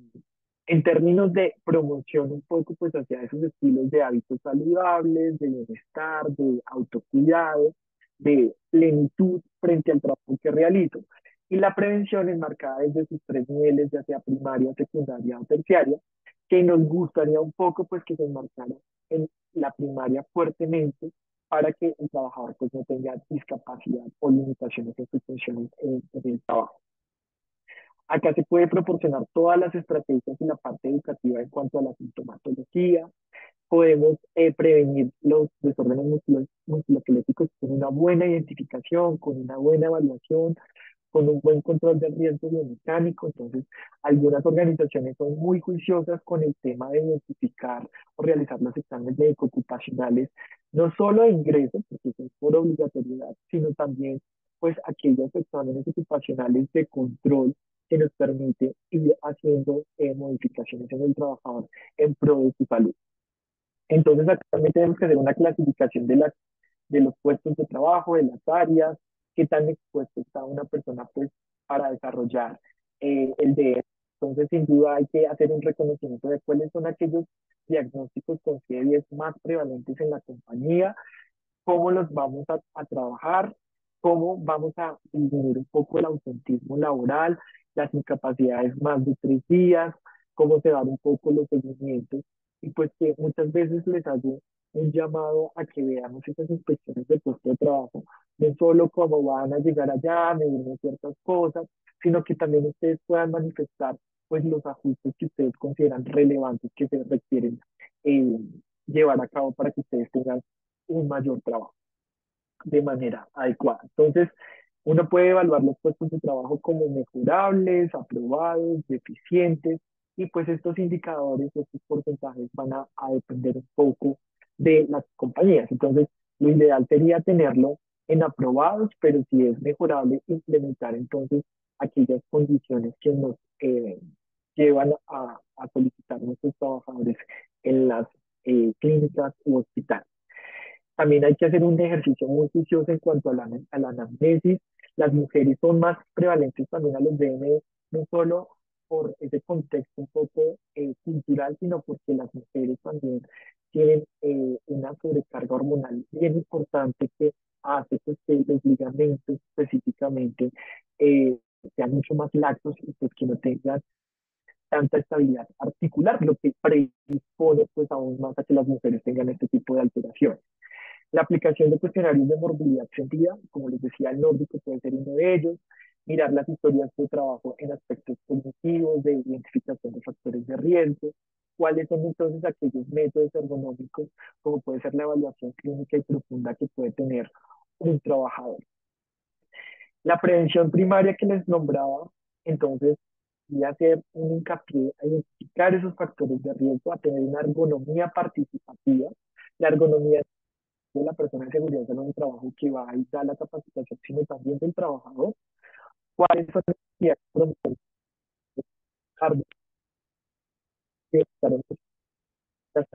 en términos de promoción un poco pues hacia esos estilos de hábitos saludables, de bienestar, de autocuidado, de plenitud frente al trabajo que realizo. Y la prevención es marcada desde sus tres niveles, ya sea primaria, secundaria o terciaria, que nos gustaría un poco pues que se enmarcara en la primaria fuertemente para que el trabajador pues no tenga discapacidad o limitaciones en sus funciones en el trabajo. Acá se puede proporcionar todas las estrategias en la parte educativa en cuanto a la sintomatología. Podemos prevenir los desórdenes musculoesqueléticos con una buena identificación, con una buena evaluación, con un buen control del riesgo biomecánico. Entonces, algunas organizaciones son muy juiciosas con el tema de identificar o realizar los exámenes médico-ocupacionales, no solo de ingreso, porque son por obligatoriedad, sino también pues aquellos exámenes ocupacionales de control que nos permite ir haciendo modificaciones en el trabajador en pro de su salud. Entonces, acá también tenemos que hacer una clasificación de los puestos de trabajo, de las áreas, qué tan expuesto está una persona pues para desarrollar el DM. Entonces, sin duda hay que hacer un reconocimiento de cuáles son aquellos diagnósticos con CIE-10 más prevalentes en la compañía, cómo los vamos a trabajar, cómo vamos a disminuir un poco el ausentismo laboral, las incapacidades más de 3 días, cómo se dan un poco los seguimientos y pues que muchas veces les hago un llamado a que veamos esas inspecciones de puesto de trabajo, no solo cómo van a llegar allá, medirme ciertas cosas, sino que también ustedes puedan manifestar pues los ajustes que ustedes consideran relevantes que se requieren eh, llevar a cabo para que ustedes tengan un mayor trabajo de manera adecuada. Entonces, uno puede evaluar los puestos de trabajo como mejorables, aprobados, deficientes, y pues estos indicadores, estos porcentajes van a depender un poco de las compañías. Entonces, lo ideal sería tenerlo en aprobados, pero si es mejorable, implementar entonces aquellas condiciones que nos llevan a solicitar nuestros trabajadores en las clínicas u hospitales. También hay que hacer un ejercicio muy juicioso en cuanto a la anamnesis. Las mujeres son más prevalentes también a los DM, no solo por ese contexto un poco cultural, sino porque las mujeres también tienen una sobrecarga hormonal bien importante que hace pues, que los ligamentos específicamente sean mucho más laxos y pues que no tengan tanta estabilidad articular, lo que predispone pues aún más a que las mujeres tengan este tipo de alteraciones. La aplicación de cuestionarios de morbilidad sentida, como les decía, el nórdico puede ser uno de ellos. Mirar las historias de trabajo en aspectos cognitivos, de identificación de factores de riesgo. ¿Cuáles son entonces aquellos métodos ergonómicos, como puede ser la evaluación clínica y profunda que puede tener un trabajador? La prevención primaria que les nombraba, entonces, y hacer un hincapié a identificar esos factores de riesgo, a tener una ergonomía participativa. La ergonomía de la persona de seguridad en un trabajo que va y da la capacitación, sino también del trabajador. ¿Cuáles son las actividades promotoras que estar en las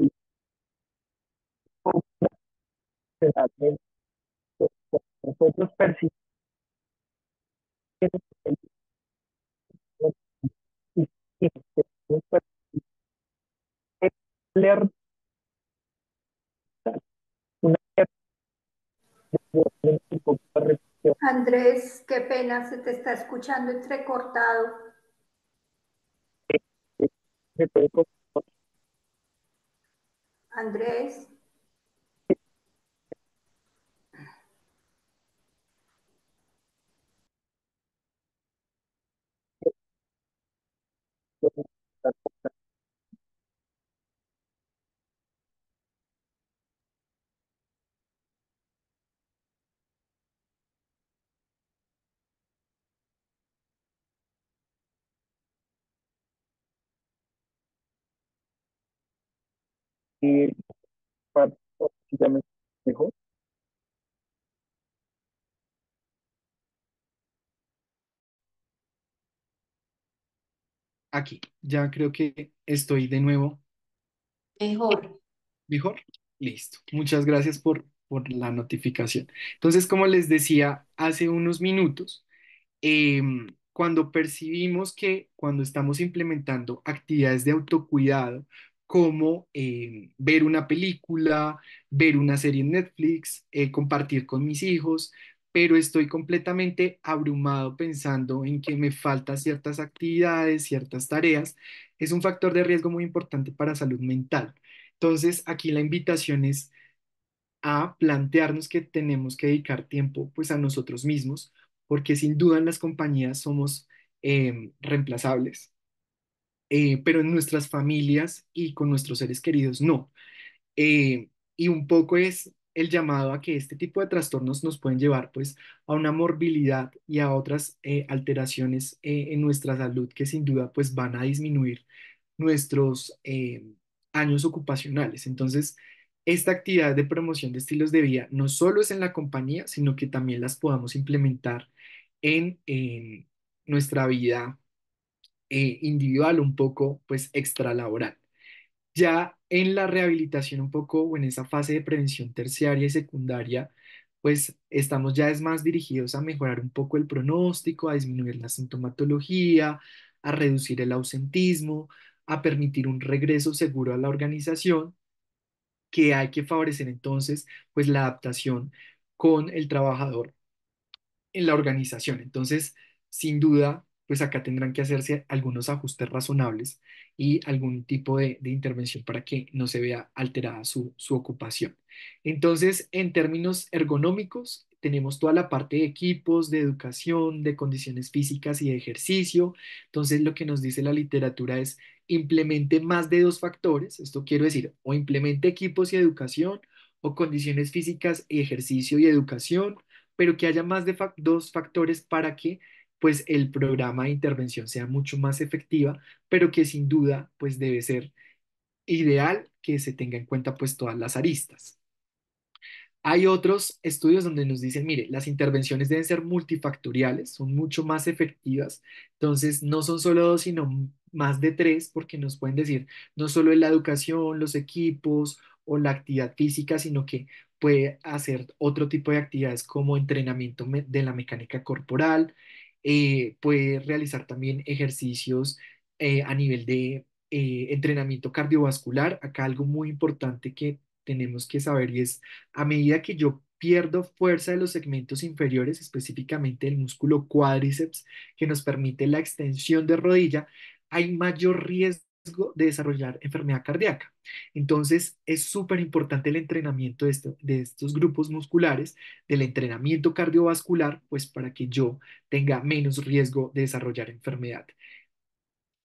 realmente nosotros percibimos y tenemos que leer una un poco de reflexión Andrés, qué pena, se te está escuchando entrecortado. de todo Andrés, y para ya me dejó. Aquí, ya creo que estoy de nuevo Mejor. mejor. Listo. Muchas gracias por la notificación. Entonces, como les decía hace unos minutos, cuando percibimos que cuando estamos implementando actividades de autocuidado, como ver una película, ver una serie en Netflix, compartir con mis hijos, pero estoy completamente abrumado pensando en que me faltan ciertas actividades, ciertas tareas, es un factor de riesgo muy importante para salud mental. Entonces, aquí la invitación es a plantearnos que tenemos que dedicar tiempo pues a nosotros mismos, porque sin duda en las compañías somos reemplazables, pero en nuestras familias y con nuestros seres queridos no. Y un poco es el llamado a que este tipo de trastornos nos pueden llevar pues a una morbilidad y a otras alteraciones en nuestra salud que sin duda pues van a disminuir nuestros años ocupacionales. Entonces, esta actividad de promoción de estilos de vida no solo es en la compañía, sino que también las podamos implementar en nuestra vida individual, un poco pues extralaboral. Ya en la rehabilitación un poco o en esa fase de prevención terciaria y secundaria, pues estamos ya es más dirigidos a mejorar un poco el pronóstico, a disminuir la sintomatología, a reducir el ausentismo, a permitir un regreso seguro a la organización, que hay que favorecer entonces pues la adaptación con el trabajador en la organización. Entonces, sin duda, pues acá tendrán que hacerse algunos ajustes razonables y algún tipo de intervención para que no se vea alterada su ocupación. Entonces, en términos ergonómicos, tenemos toda la parte de equipos, de educación, de condiciones físicas y de ejercicio. Entonces, lo que nos dice la literatura es implemente más de dos factores. Esto quiero decir, o implemente equipos y educación, o condiciones físicas y ejercicio y educación, pero que haya más de dos factores para que pues el programa de intervención sea mucho más efectiva, pero que sin duda pues debe ser ideal que se tenga en cuenta pues todas las aristas. Hay otros estudios donde nos dicen, mire, las intervenciones deben ser multifactoriales, son mucho más efectivas, entonces no son solo dos, sino más de tres, porque nos pueden decir no solo en la educación, los equipos o la actividad física, sino que puede hacer otro tipo de actividades como entrenamiento de la mecánica corporal, puede realizar también ejercicios a nivel de entrenamiento cardiovascular. Acá algo muy importante que tenemos que saber y es a medida que yo pierdo fuerza de los segmentos inferiores, específicamente el músculo cuádriceps, que nos permite la extensión de rodilla, hay mayor riesgo de desarrollar enfermedad cardíaca. Entonces, es súper importante el entrenamiento de estos grupos musculares, del entrenamiento cardiovascular, pues para que yo tenga menos riesgo de desarrollar enfermedad.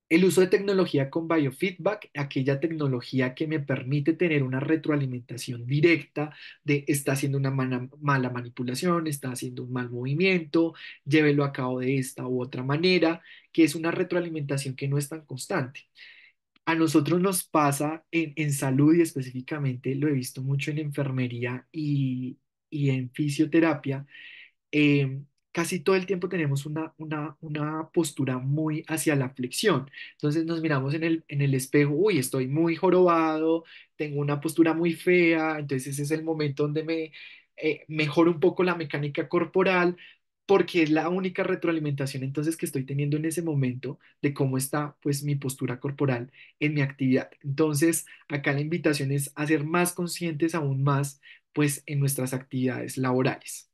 El uso de tecnología con biofeedback, aquella tecnología que me permite tener una retroalimentación directa de está haciendo una mala manipulación, está haciendo un mal movimiento, llévelo a cabo de esta u otra manera, que es una retroalimentación que no es tan constante. A nosotros nos pasa en salud y específicamente lo he visto mucho en enfermería y en fisioterapia. Casi todo el tiempo tenemos una postura muy hacia la flexión. Entonces nos miramos en el espejo, uy, estoy muy jorobado, tengo una postura muy fea, entonces ese es el momento donde me mejoro un poco la mecánica corporal, porque es la única retroalimentación entonces que estoy teniendo en ese momento de cómo está pues mi postura corporal en mi actividad. Entonces acá la invitación es a ser más conscientes aún más pues en nuestras actividades laborales.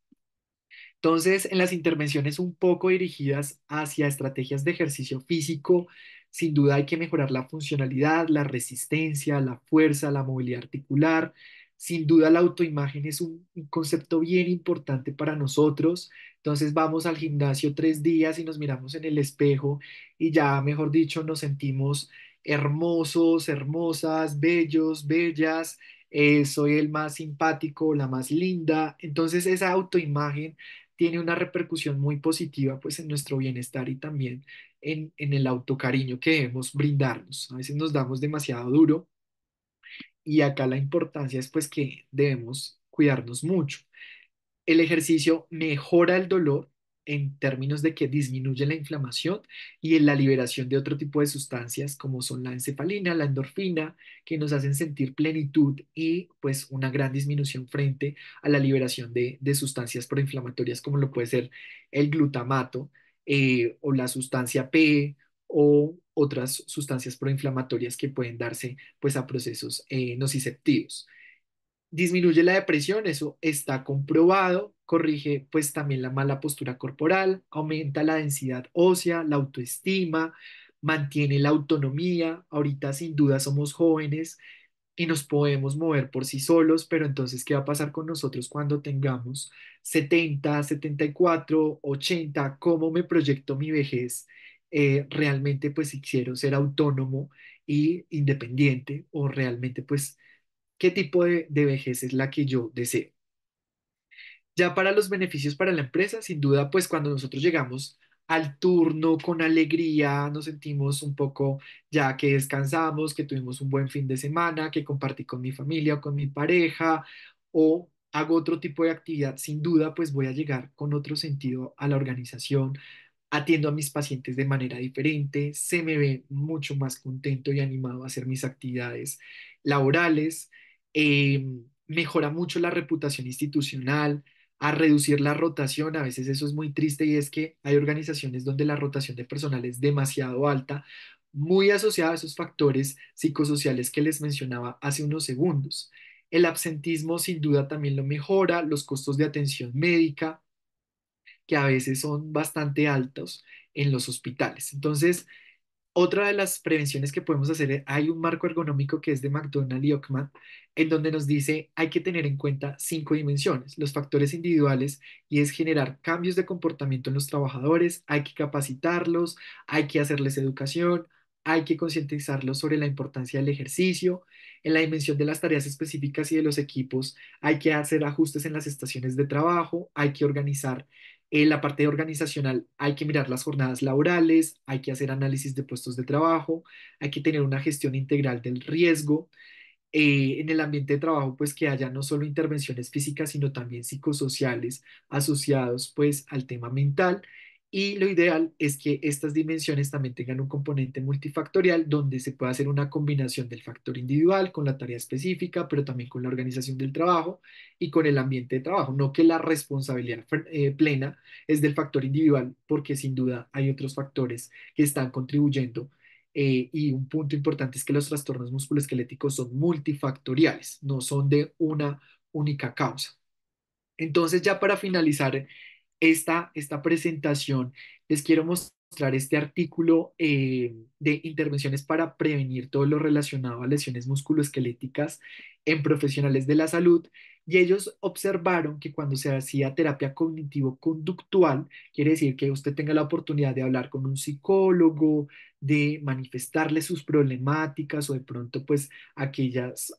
Entonces, en las intervenciones un poco dirigidas hacia estrategias de ejercicio físico, sin duda hay que mejorar la funcionalidad, la resistencia, la fuerza, la movilidad articular. Sin duda la autoimagen es un concepto bien importante para nosotros. Entonces vamos al gimnasio 3 días y nos miramos en el espejo y ya, mejor dicho, nos sentimos hermosos, hermosas, bellos, bellas. Soy el más simpático, la más linda. Entonces esa autoimagen tiene una repercusión muy positiva pues en nuestro bienestar y también en el autocariño que debemos brindarnos. A veces nos damos demasiado duro y acá la importancia es pues que debemos cuidarnos mucho. El ejercicio mejora el dolor en términos de que disminuye la inflamación y en la liberación de otro tipo de sustancias como son la encefalina, la endorfina, que nos hacen sentir plenitud y pues una gran disminución frente a la liberación de sustancias proinflamatorias como lo puede ser el glutamato o la sustancia P o otras sustancias proinflamatorias que pueden darse pues a procesos nociceptivos. Disminuye la depresión, eso está comprobado, corrige pues también la mala postura corporal, aumenta la densidad ósea, la autoestima, mantiene la autonomía. Ahorita sin duda somos jóvenes y nos podemos mover por sí solos, pero entonces, ¿qué va a pasar con nosotros cuando tengamos 70, 74, 80? ¿Cómo me proyecto mi vejez? Realmente pues si quiero ser autónomo y independiente o realmente pues qué tipo de vejez es la que yo deseo. Ya para los beneficios para la empresa, sin duda, pues cuando nosotros llegamos al turno con alegría, nos sentimos un poco ya que descansamos, que tuvimos un buen fin de semana, que compartí con mi familia o con mi pareja, o hago otro tipo de actividad, sin duda, pues voy a llegar con otro sentido a la organización, atiendo a mis pacientes de manera diferente, se me ve mucho más contento y animado a hacer mis actividades laborales, mejora mucho la reputación institucional, a reducir la rotación. A veces eso es muy triste y es que hay organizaciones donde la rotación de personal es demasiado alta, muy asociada a esos factores psicosociales que les mencionaba hace unos segundos. El absentismo sin duda también lo mejora, los costos de atención médica, que a veces son bastante altos en los hospitales. Entonces, otra de las prevenciones que podemos hacer, hay un marco ergonómico que es de McDonald y Ockman, en donde nos dice hay que tener en cuenta 5 dimensiones, los factores individuales, y es generar cambios de comportamiento en los trabajadores, hay que capacitarlos, hay que hacerles educación, hay que concientizarlos sobre la importancia del ejercicio. En la dimensión de las tareas específicas y de los equipos, hay que hacer ajustes en las estaciones de trabajo, hay que organizar en la parte organizacional hay que mirar las jornadas laborales, hay que hacer análisis de puestos de trabajo, hay que tener una gestión integral del riesgo. En el ambiente de trabajo, pues que haya no solo intervenciones físicas, sino también psicosociales asociados pues al tema mental. Y lo ideal es que estas dimensiones también tengan un componente multifactorial donde se pueda hacer una combinación del factor individual con la tarea específica, pero también con la organización del trabajo y con el ambiente de trabajo. No que la responsabilidad plena es del factor individual, porque sin duda hay otros factores que están contribuyendo y un punto importante es que los trastornos musculoesqueléticos son multifactoriales, no son de una única causa. Entonces, ya para finalizar esta presentación, les quiero mostrar este artículo de intervenciones para prevenir todo lo relacionado a lesiones musculoesqueléticas en profesionales de la salud. Y ellos observaron que cuando se hacía terapia cognitivo-conductual, quiere decir que usted tenga la oportunidad de hablar con un psicólogo, de manifestarle sus problemáticas o de pronto pues aquellas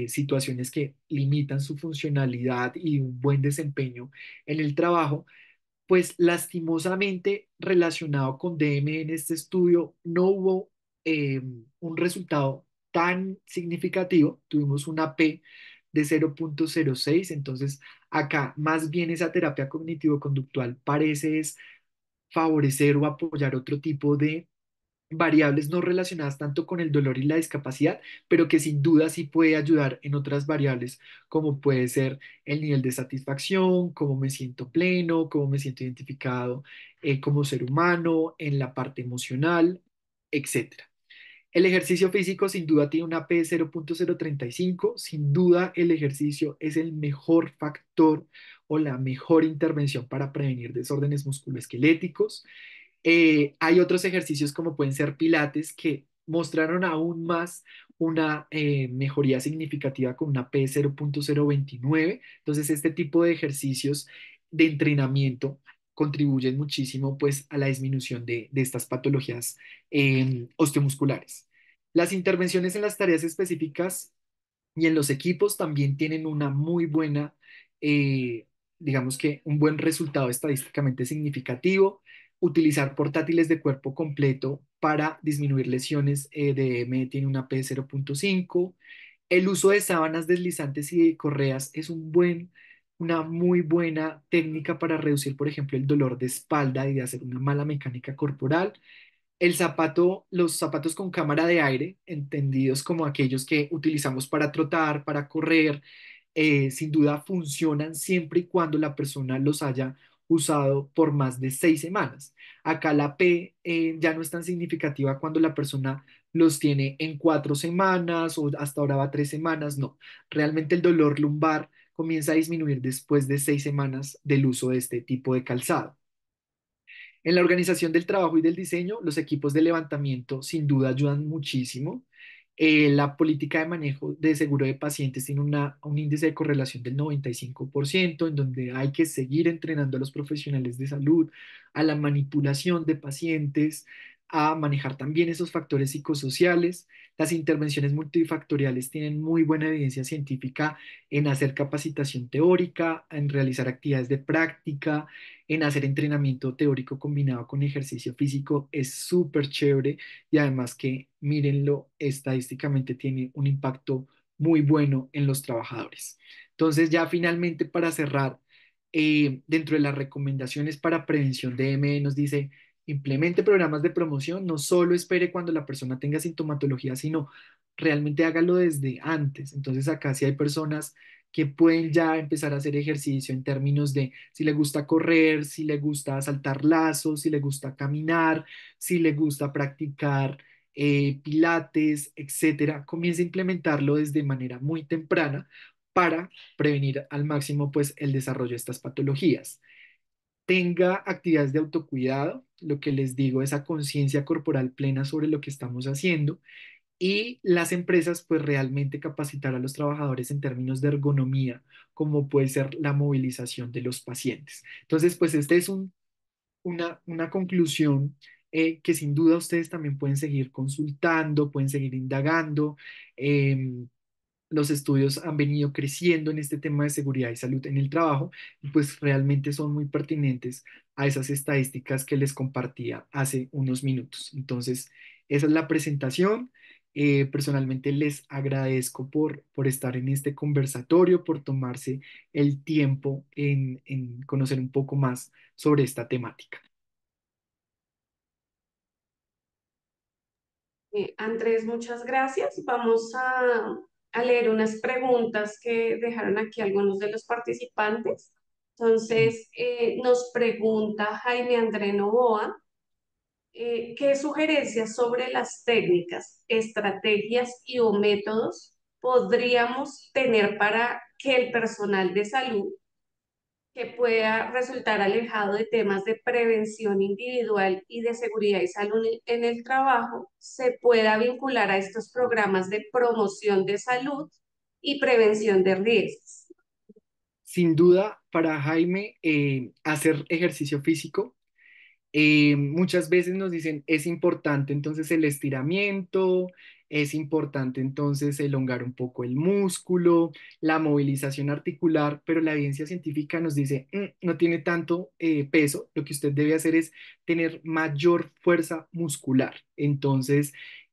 situaciones que limitan su funcionalidad y un buen desempeño en el trabajo, pues lastimosamente relacionado con DM en este estudio no hubo un resultado tan significativo. Tuvimos una P de 0,06. Entonces acá más bien esa terapia cognitivo-conductual parece es favorecer o apoyar otro tipo de variables no relacionadas tanto con el dolor y la discapacidad, pero que sin duda sí puede ayudar en otras variables, como puede ser el nivel de satisfacción, cómo me siento pleno, cómo me siento identificado como ser humano, en la parte emocional, etcétera. El ejercicio físico sin duda tiene una P de 0,035. Sin duda el ejercicio es el mejor factor o la mejor intervención para prevenir desórdenes musculoesqueléticos. Hay otros ejercicios como pueden ser pilates que mostraron aún más una mejoría significativa con una P de 0,029. Entonces, este tipo de ejercicios de entrenamiento contribuyen muchísimo pues a la disminución de estas patologías osteomusculares. Las intervenciones en las tareas específicas y en los equipos también tienen una muy buena, eh, digamos que un buen resultado estadísticamente significativo. Utilizar portátiles de cuerpo completo para disminuir lesiones de M tiene una P de 0,5. El uso de sábanas deslizantes y de correas es una muy buena técnica para reducir, por ejemplo, el dolor de espalda y de hacer una mala mecánica corporal. Los zapatos con cámara de aire, entendidos como aquellos que utilizamos para trotar, para correr, sin duda funcionan siempre y cuando la persona los haya usado por más de 6 semanas. Acá la P ya no es tan significativa cuando la persona los tiene en 4 semanas o hasta ahora va a 3 semanas. No, realmente el dolor lumbar comienza a disminuir después de 6 semanas del uso de este tipo de calzado. En la organización del trabajo y del diseño, los equipos de levantamiento sin duda ayudan muchísimo. La política de manejo de seguro de pacientes tiene un índice de correlación del 95%, en donde hay que seguir entrenando a los profesionales de salud, a la manipulación de pacientes, a manejar también esos factores psicosociales. Las intervenciones multifactoriales tienen muy buena evidencia científica en hacer capacitación teórica, en realizar actividades de práctica, en hacer entrenamiento teórico combinado con ejercicio físico. Es súper chévere y además que, mírenlo, estadísticamente tiene un impacto muy bueno en los trabajadores. Entonces, ya finalmente para cerrar, dentro de las recomendaciones para prevención de ME nos dice, implemente programas de promoción, no solo espere cuando la persona tenga sintomatología, sino realmente hágalo desde antes. Entonces, acá sí hay personas que pueden ya empezar a hacer ejercicio en términos de si le gusta correr, si le gusta saltar lazos, si le gusta caminar, si le gusta practicar pilates, etcétera. Comience a implementarlo desde manera muy temprana para prevenir al máximo pues el desarrollo de estas patologías. Tenga actividades de autocuidado, lo que les digo, esa conciencia corporal plena sobre lo que estamos haciendo, y las empresas pues realmente capacitar a los trabajadores en términos de ergonomía, como puede ser la movilización de los pacientes. Entonces, pues este es una conclusión que sin duda ustedes también pueden seguir consultando, pueden seguir indagando. Los estudios han venido creciendo en este tema de seguridad y salud en el trabajo y pues realmente son muy pertinentes a esas estadísticas que les compartía hace unos minutos. Entonces, esa es la presentación. Personalmente les agradezco por estar en este conversatorio, por tomarse el tiempo en conocer un poco más sobre esta temática. Andrés, muchas gracias. Vamos a leer unas preguntas que dejaron aquí algunos de los participantes. Entonces, nos pregunta Jaime André Novoa, ¿qué sugerencias sobre las técnicas, estrategias y o métodos podríamos tener para que el personal de salud que pueda resultar alejado de temas de prevención individual y de seguridad y salud en el trabajo, se pueda vincular a estos programas de promoción de salud y prevención de riesgos. Sin duda, para Jaime, hacer ejercicio físico muchas veces nos dicen, es importante entonces el estiramiento, es importante entonces elongar un poco el músculo, la movilización articular, pero la evidencia científica nos dice, no tiene tanto peso, lo que usted debe hacer es tener mayor fuerza muscular. Entonces,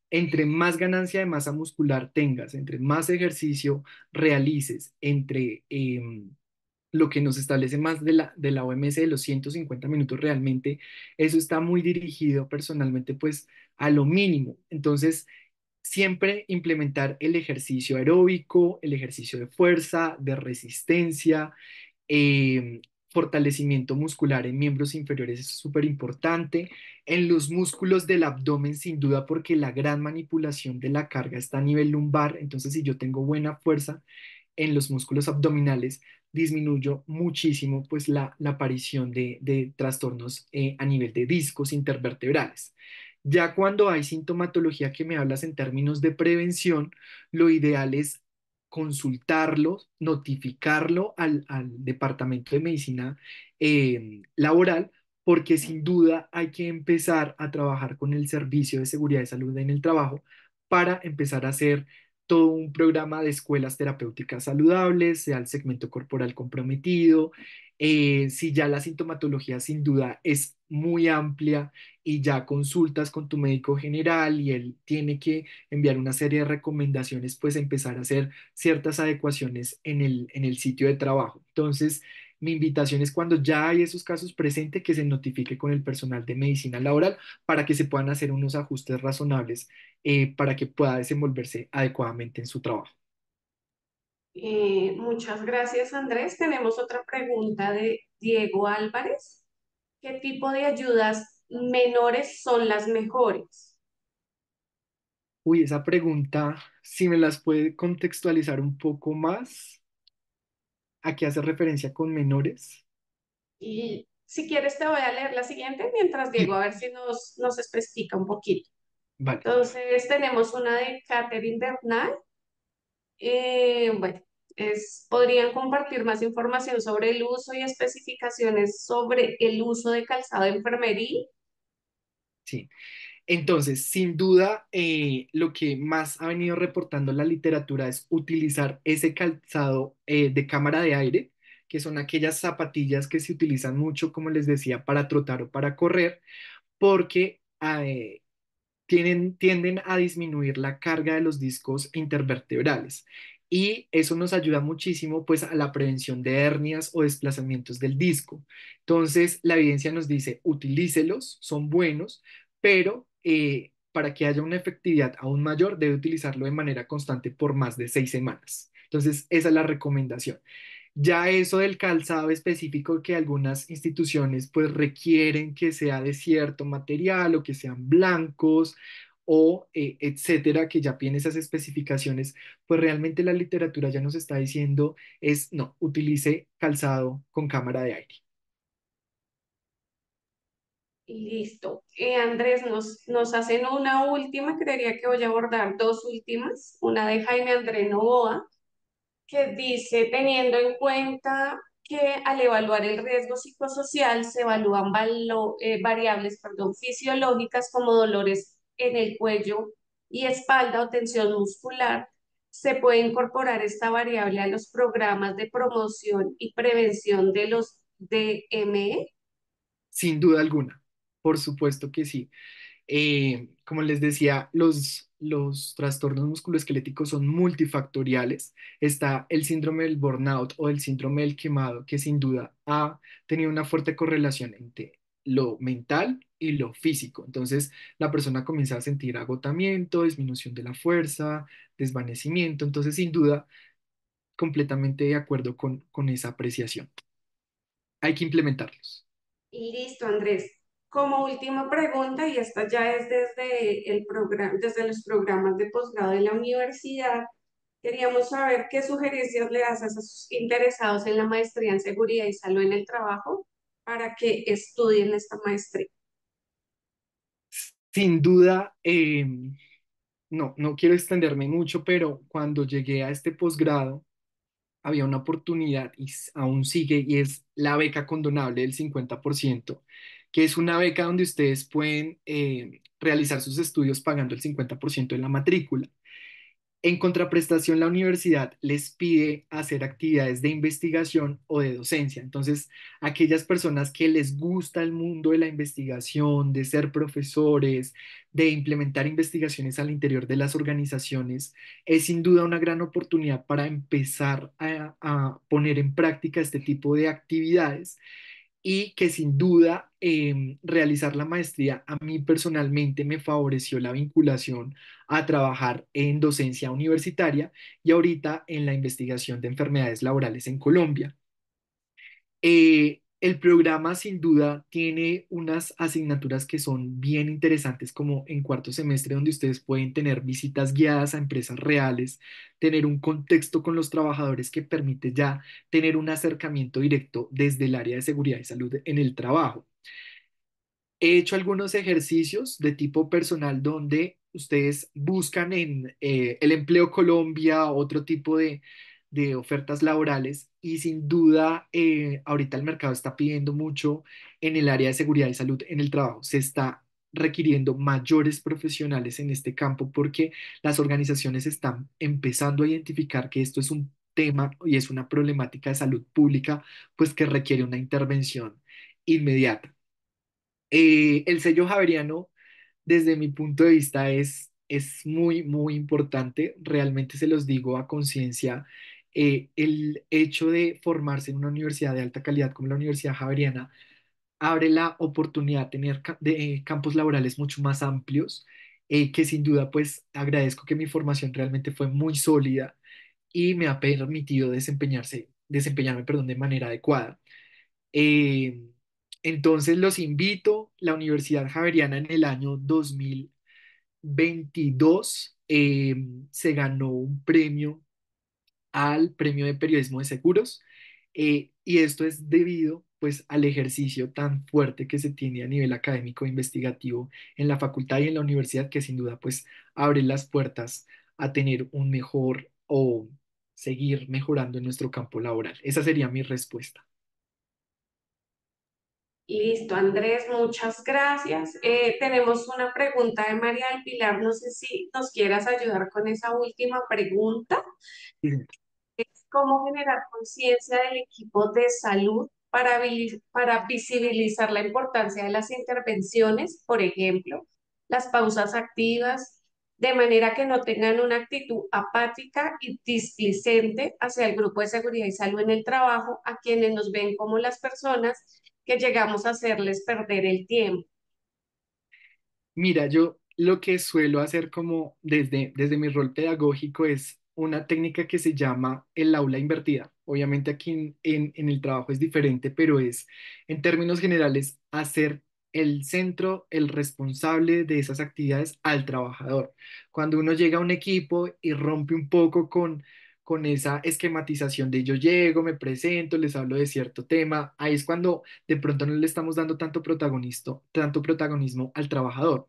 entre más ganancia de masa muscular tengas, entre más ejercicio realices, entre lo que nos establece más de la OMS de los 150 minutos realmente, eso está muy dirigido personalmente pues a lo mínimo. Entonces, siempre implementar el ejercicio aeróbico, el ejercicio de fuerza, de resistencia, eh, fortalecimiento muscular en miembros inferiores es súper importante. En los músculos del abdomen, sin duda, porque la gran manipulación de la carga está a nivel lumbar. Entonces, si yo tengo buena fuerza en los músculos abdominales, disminuyo muchísimo pues la aparición de trastornos a nivel de discos intervertebrales. Ya cuando hay sintomatología que me hablas en términos de prevención, lo ideal es consultarlo, notificarlo al Departamento de Medicina Laboral, porque sin duda hay que empezar a trabajar con el Servicio de Seguridad y Salud en el Trabajo para empezar a hacer todo un programa de escuelas terapéuticas saludables, sea el segmento corporal comprometido. Si ya la sintomatología sin duda es muy amplia y ya consultas con tu médico general y él tiene que enviar una serie de recomendaciones, pues empezar a hacer ciertas adecuaciones en el sitio de trabajo. Entonces, mi invitación es cuando ya hay esos casos presentes que se notifique con el personal de medicina laboral para que se puedan hacer unos ajustes razonables para que pueda desenvolverse adecuadamente en su trabajo. Muchas gracias, Andrés. Tenemos otra pregunta de Diego Álvarez. ¿Qué tipo de ayudas menores son las mejores? Uy, esa pregunta, si me las puede contextualizar un poco más, ¿a qué hace referencia con menores? Y si quieres, te voy a leer la siguiente mientras Diego, Sí, a ver si nos especifica un poquito. vale. Entonces, tenemos una de Catherine Bernal. Bueno, podrían compartir más información sobre el uso y especificaciones sobre el uso de calzado enfermería. Sí. Entonces, sin duda, lo que más ha venido reportando la literatura es utilizar ese calzado de cámara de aire, que son aquellas zapatillas que se utilizan mucho, como les decía, para trotar o para correr, porque tienden a disminuir la carga de los discos intervertebrales. Y eso nos ayuda muchísimo pues a la prevención de hernias o desplazamientos del disco. Entonces, la evidencia nos dice, utilícelos, son buenos, pero para que haya una efectividad aún mayor, debe utilizarlo de manera constante por más de 6 semanas. Entonces, esa es la recomendación. Ya eso del calzado específico que algunas instituciones pues requieren que sea de cierto material o que sean blancos o etcétera, que ya tiene esas especificaciones, pues realmente la literatura ya nos está diciendo es no, utilice calzado con cámara de aire. Listo. Andrés, nos hacen una última, creería que voy a abordar dos últimas. Una de Jaime André Novoa, que dice, teniendo en cuenta que al evaluar el riesgo psicosocial se evalúan variables, perdón, fisiológicas como dolores en el cuello y espalda o tensión muscular, se puede incorporar esta variable a los programas de promoción y prevención de los DME. Sin duda alguna, por supuesto que sí. Como les decía, los trastornos musculoesqueléticos son multifactoriales. Está el síndrome del burnout o el síndrome del quemado, que sin duda ha tenido una fuerte correlación entre lo mental y lo físico. Entonces, la persona comienza a sentir agotamiento, disminución de la fuerza, desvanecimiento. Entonces, sin duda, completamente de acuerdo con esa apreciación. Hay que implementarlos. Listo, Andrés. Como última pregunta, y esta ya es desde el programa, desde los programas de posgrado de la universidad, Queríamos saber qué sugerencias le das a esos interesados en la maestría en seguridad y salud en el trabajo para que estudien esta maestría. Sin duda, no quiero extenderme mucho, pero cuando llegué a este posgrado, había una oportunidad y aún sigue, y es la beca condonable del 50%, que es una beca donde ustedes pueden realizar sus estudios pagando el 50% de la matrícula. En contraprestación, la universidad les pide hacer actividades de investigación o de docencia. Entonces, aquellas personas que les gusta el mundo de la investigación, de ser profesores, de implementar investigaciones al interior de las organizaciones, es sin duda una gran oportunidad para empezar a poner en práctica este tipo de actividades y que sin duda realizar la maestría a mí personalmente me favoreció la vinculación a trabajar en docencia universitaria y ahorita en la investigación de enfermedades laborales en Colombia. El programa sin duda tiene unas asignaturas que son bien interesantes, como en cuarto semestre, donde ustedes pueden tener visitas guiadas a empresas reales, tener un contexto con los trabajadores que permite ya tener un acercamiento directo desde el área de seguridad y salud en el trabajo. He hecho algunos ejercicios de tipo personal donde ustedes buscan en el empleo Colombia, otro tipo de ofertas laborales y sin duda ahorita el mercado está pidiendo mucho en el área de seguridad y salud en el trabajo. Se está requiriendo mayores profesionales en este campo porque las organizaciones están empezando a identificar que esto es un tema y es una problemática de salud pública, pues que requiere una intervención inmediata. El sello javeriano, desde mi punto de vista, es muy importante. Realmente se los digo a conciencia. El hecho de formarse en una universidad de alta calidad como la Universidad Javeriana abre la oportunidad de tener campos laborales mucho más amplios, que sin duda, pues agradezco que mi formación realmente fue muy sólida y me ha permitido desempeñarme, perdón, de manera adecuada. Eh, entonces los invito, la Universidad Javeriana en el año 2022 se ganó un premio al Premio de Periodismo de Seguros, y esto es debido pues al ejercicio tan fuerte que se tiene a nivel académico e investigativo en la facultad y en la universidad, que sin duda pues abre las puertas a tener un mejor o seguir mejorando en nuestro campo laboral. Esa sería mi respuesta. Listo, Andrés, muchas gracias. Tenemos una pregunta de María del Pilar. No sé si nos quieras ayudar con esa última pregunta. ¿Cómo generar conciencia del equipo de salud para visibilizar la importancia de las intervenciones, por ejemplo, las pausas activas, de manera que no tengan una actitud apática y displicente hacia el grupo de seguridad y salud en el trabajo, a quienes nos ven como las personas que llegamos a hacerles perder el tiempo? Mira, yo lo que suelo hacer como desde mi rol pedagógico es una técnica que se llama el aula invertida. Obviamente aquí en el trabajo es diferente, pero es en términos generales hacer el centro, el responsable de esas actividades al trabajador. Cuando uno llega a un equipo y rompe un poco con esa esquematización de yo llego, me presento, les hablo de cierto tema, ahí es cuando de pronto no le estamos dando tanto protagonismo al trabajador.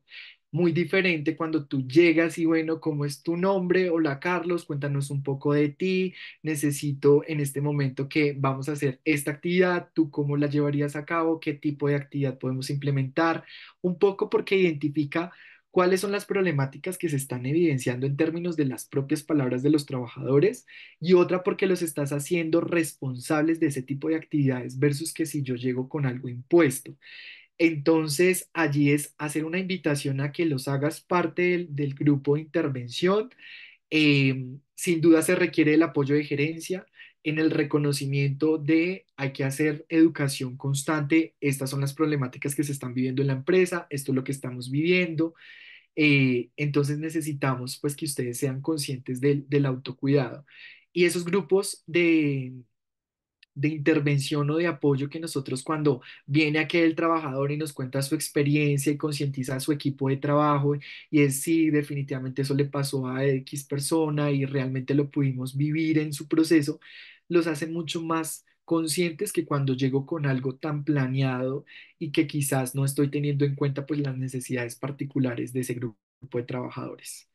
Muy diferente cuando tú llegas y bueno, ¿cómo es tu nombre? Hola Carlos, cuéntanos un poco de ti. Necesito en este momento que vamos a hacer esta actividad. ¿Tú cómo la llevarías a cabo? ¿Qué tipo de actividad podemos implementar? Un poco porque identifica cuáles son las problemáticas que se están evidenciando en términos de las propias palabras de los trabajadores y otra porque los estás haciendo responsables de ese tipo de actividades versus que si yo llego con algo impuesto. Entonces, allí es hacer una invitación a que los hagas parte del grupo de intervención. Sin duda se requiere el apoyo de gerencia en el reconocimiento de hay que hacer educación constante. Estas son las problemáticas que se están viviendo en la empresa, esto es lo que estamos viviendo. Entonces necesitamos pues que ustedes sean conscientes del autocuidado. Y esos grupos de intervención o de apoyo que nosotros cuando viene aquel trabajador y nos cuenta su experiencia y concientiza a su equipo de trabajo y es sí, definitivamente eso le pasó a X persona y realmente lo pudimos vivir en su proceso, los hace mucho más conscientes que cuando llego con algo tan planeado y que quizás no estoy teniendo en cuenta pues las necesidades particulares de ese grupo de trabajadores.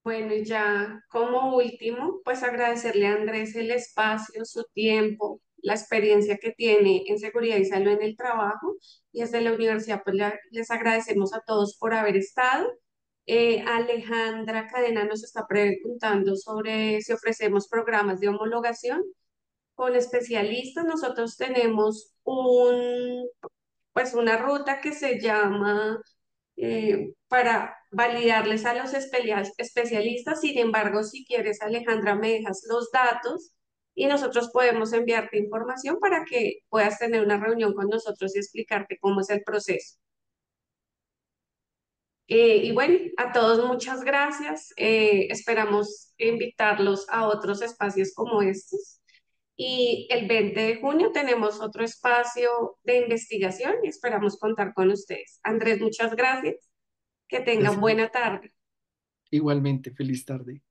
Bueno, y ya como último, pues agradecerle a Andrés el espacio, su tiempo, la experiencia que tiene en seguridad y salud en el trabajo. Y desde la universidad, pues les agradecemos a todos por haber estado. Alejandra Cadena nos está preguntando sobre si ofrecemos programas de homologación con especialistas. Nosotros tenemos pues una ruta que se llama para validarles a los especialistas. Sin embargo, si quieres, Alejandra, me dejas los datos y nosotros podemos enviarte información para que puedas tener una reunión con nosotros y explicarte cómo es el proceso. Y bueno, a todos muchas gracias. Esperamos invitarlos a otros espacios como estos. Y el 20 de junio tenemos otro espacio de investigación y esperamos contar con ustedes. Andrés, muchas gracias. Que tengan Gracias. buena tarde. Igualmente, feliz tarde.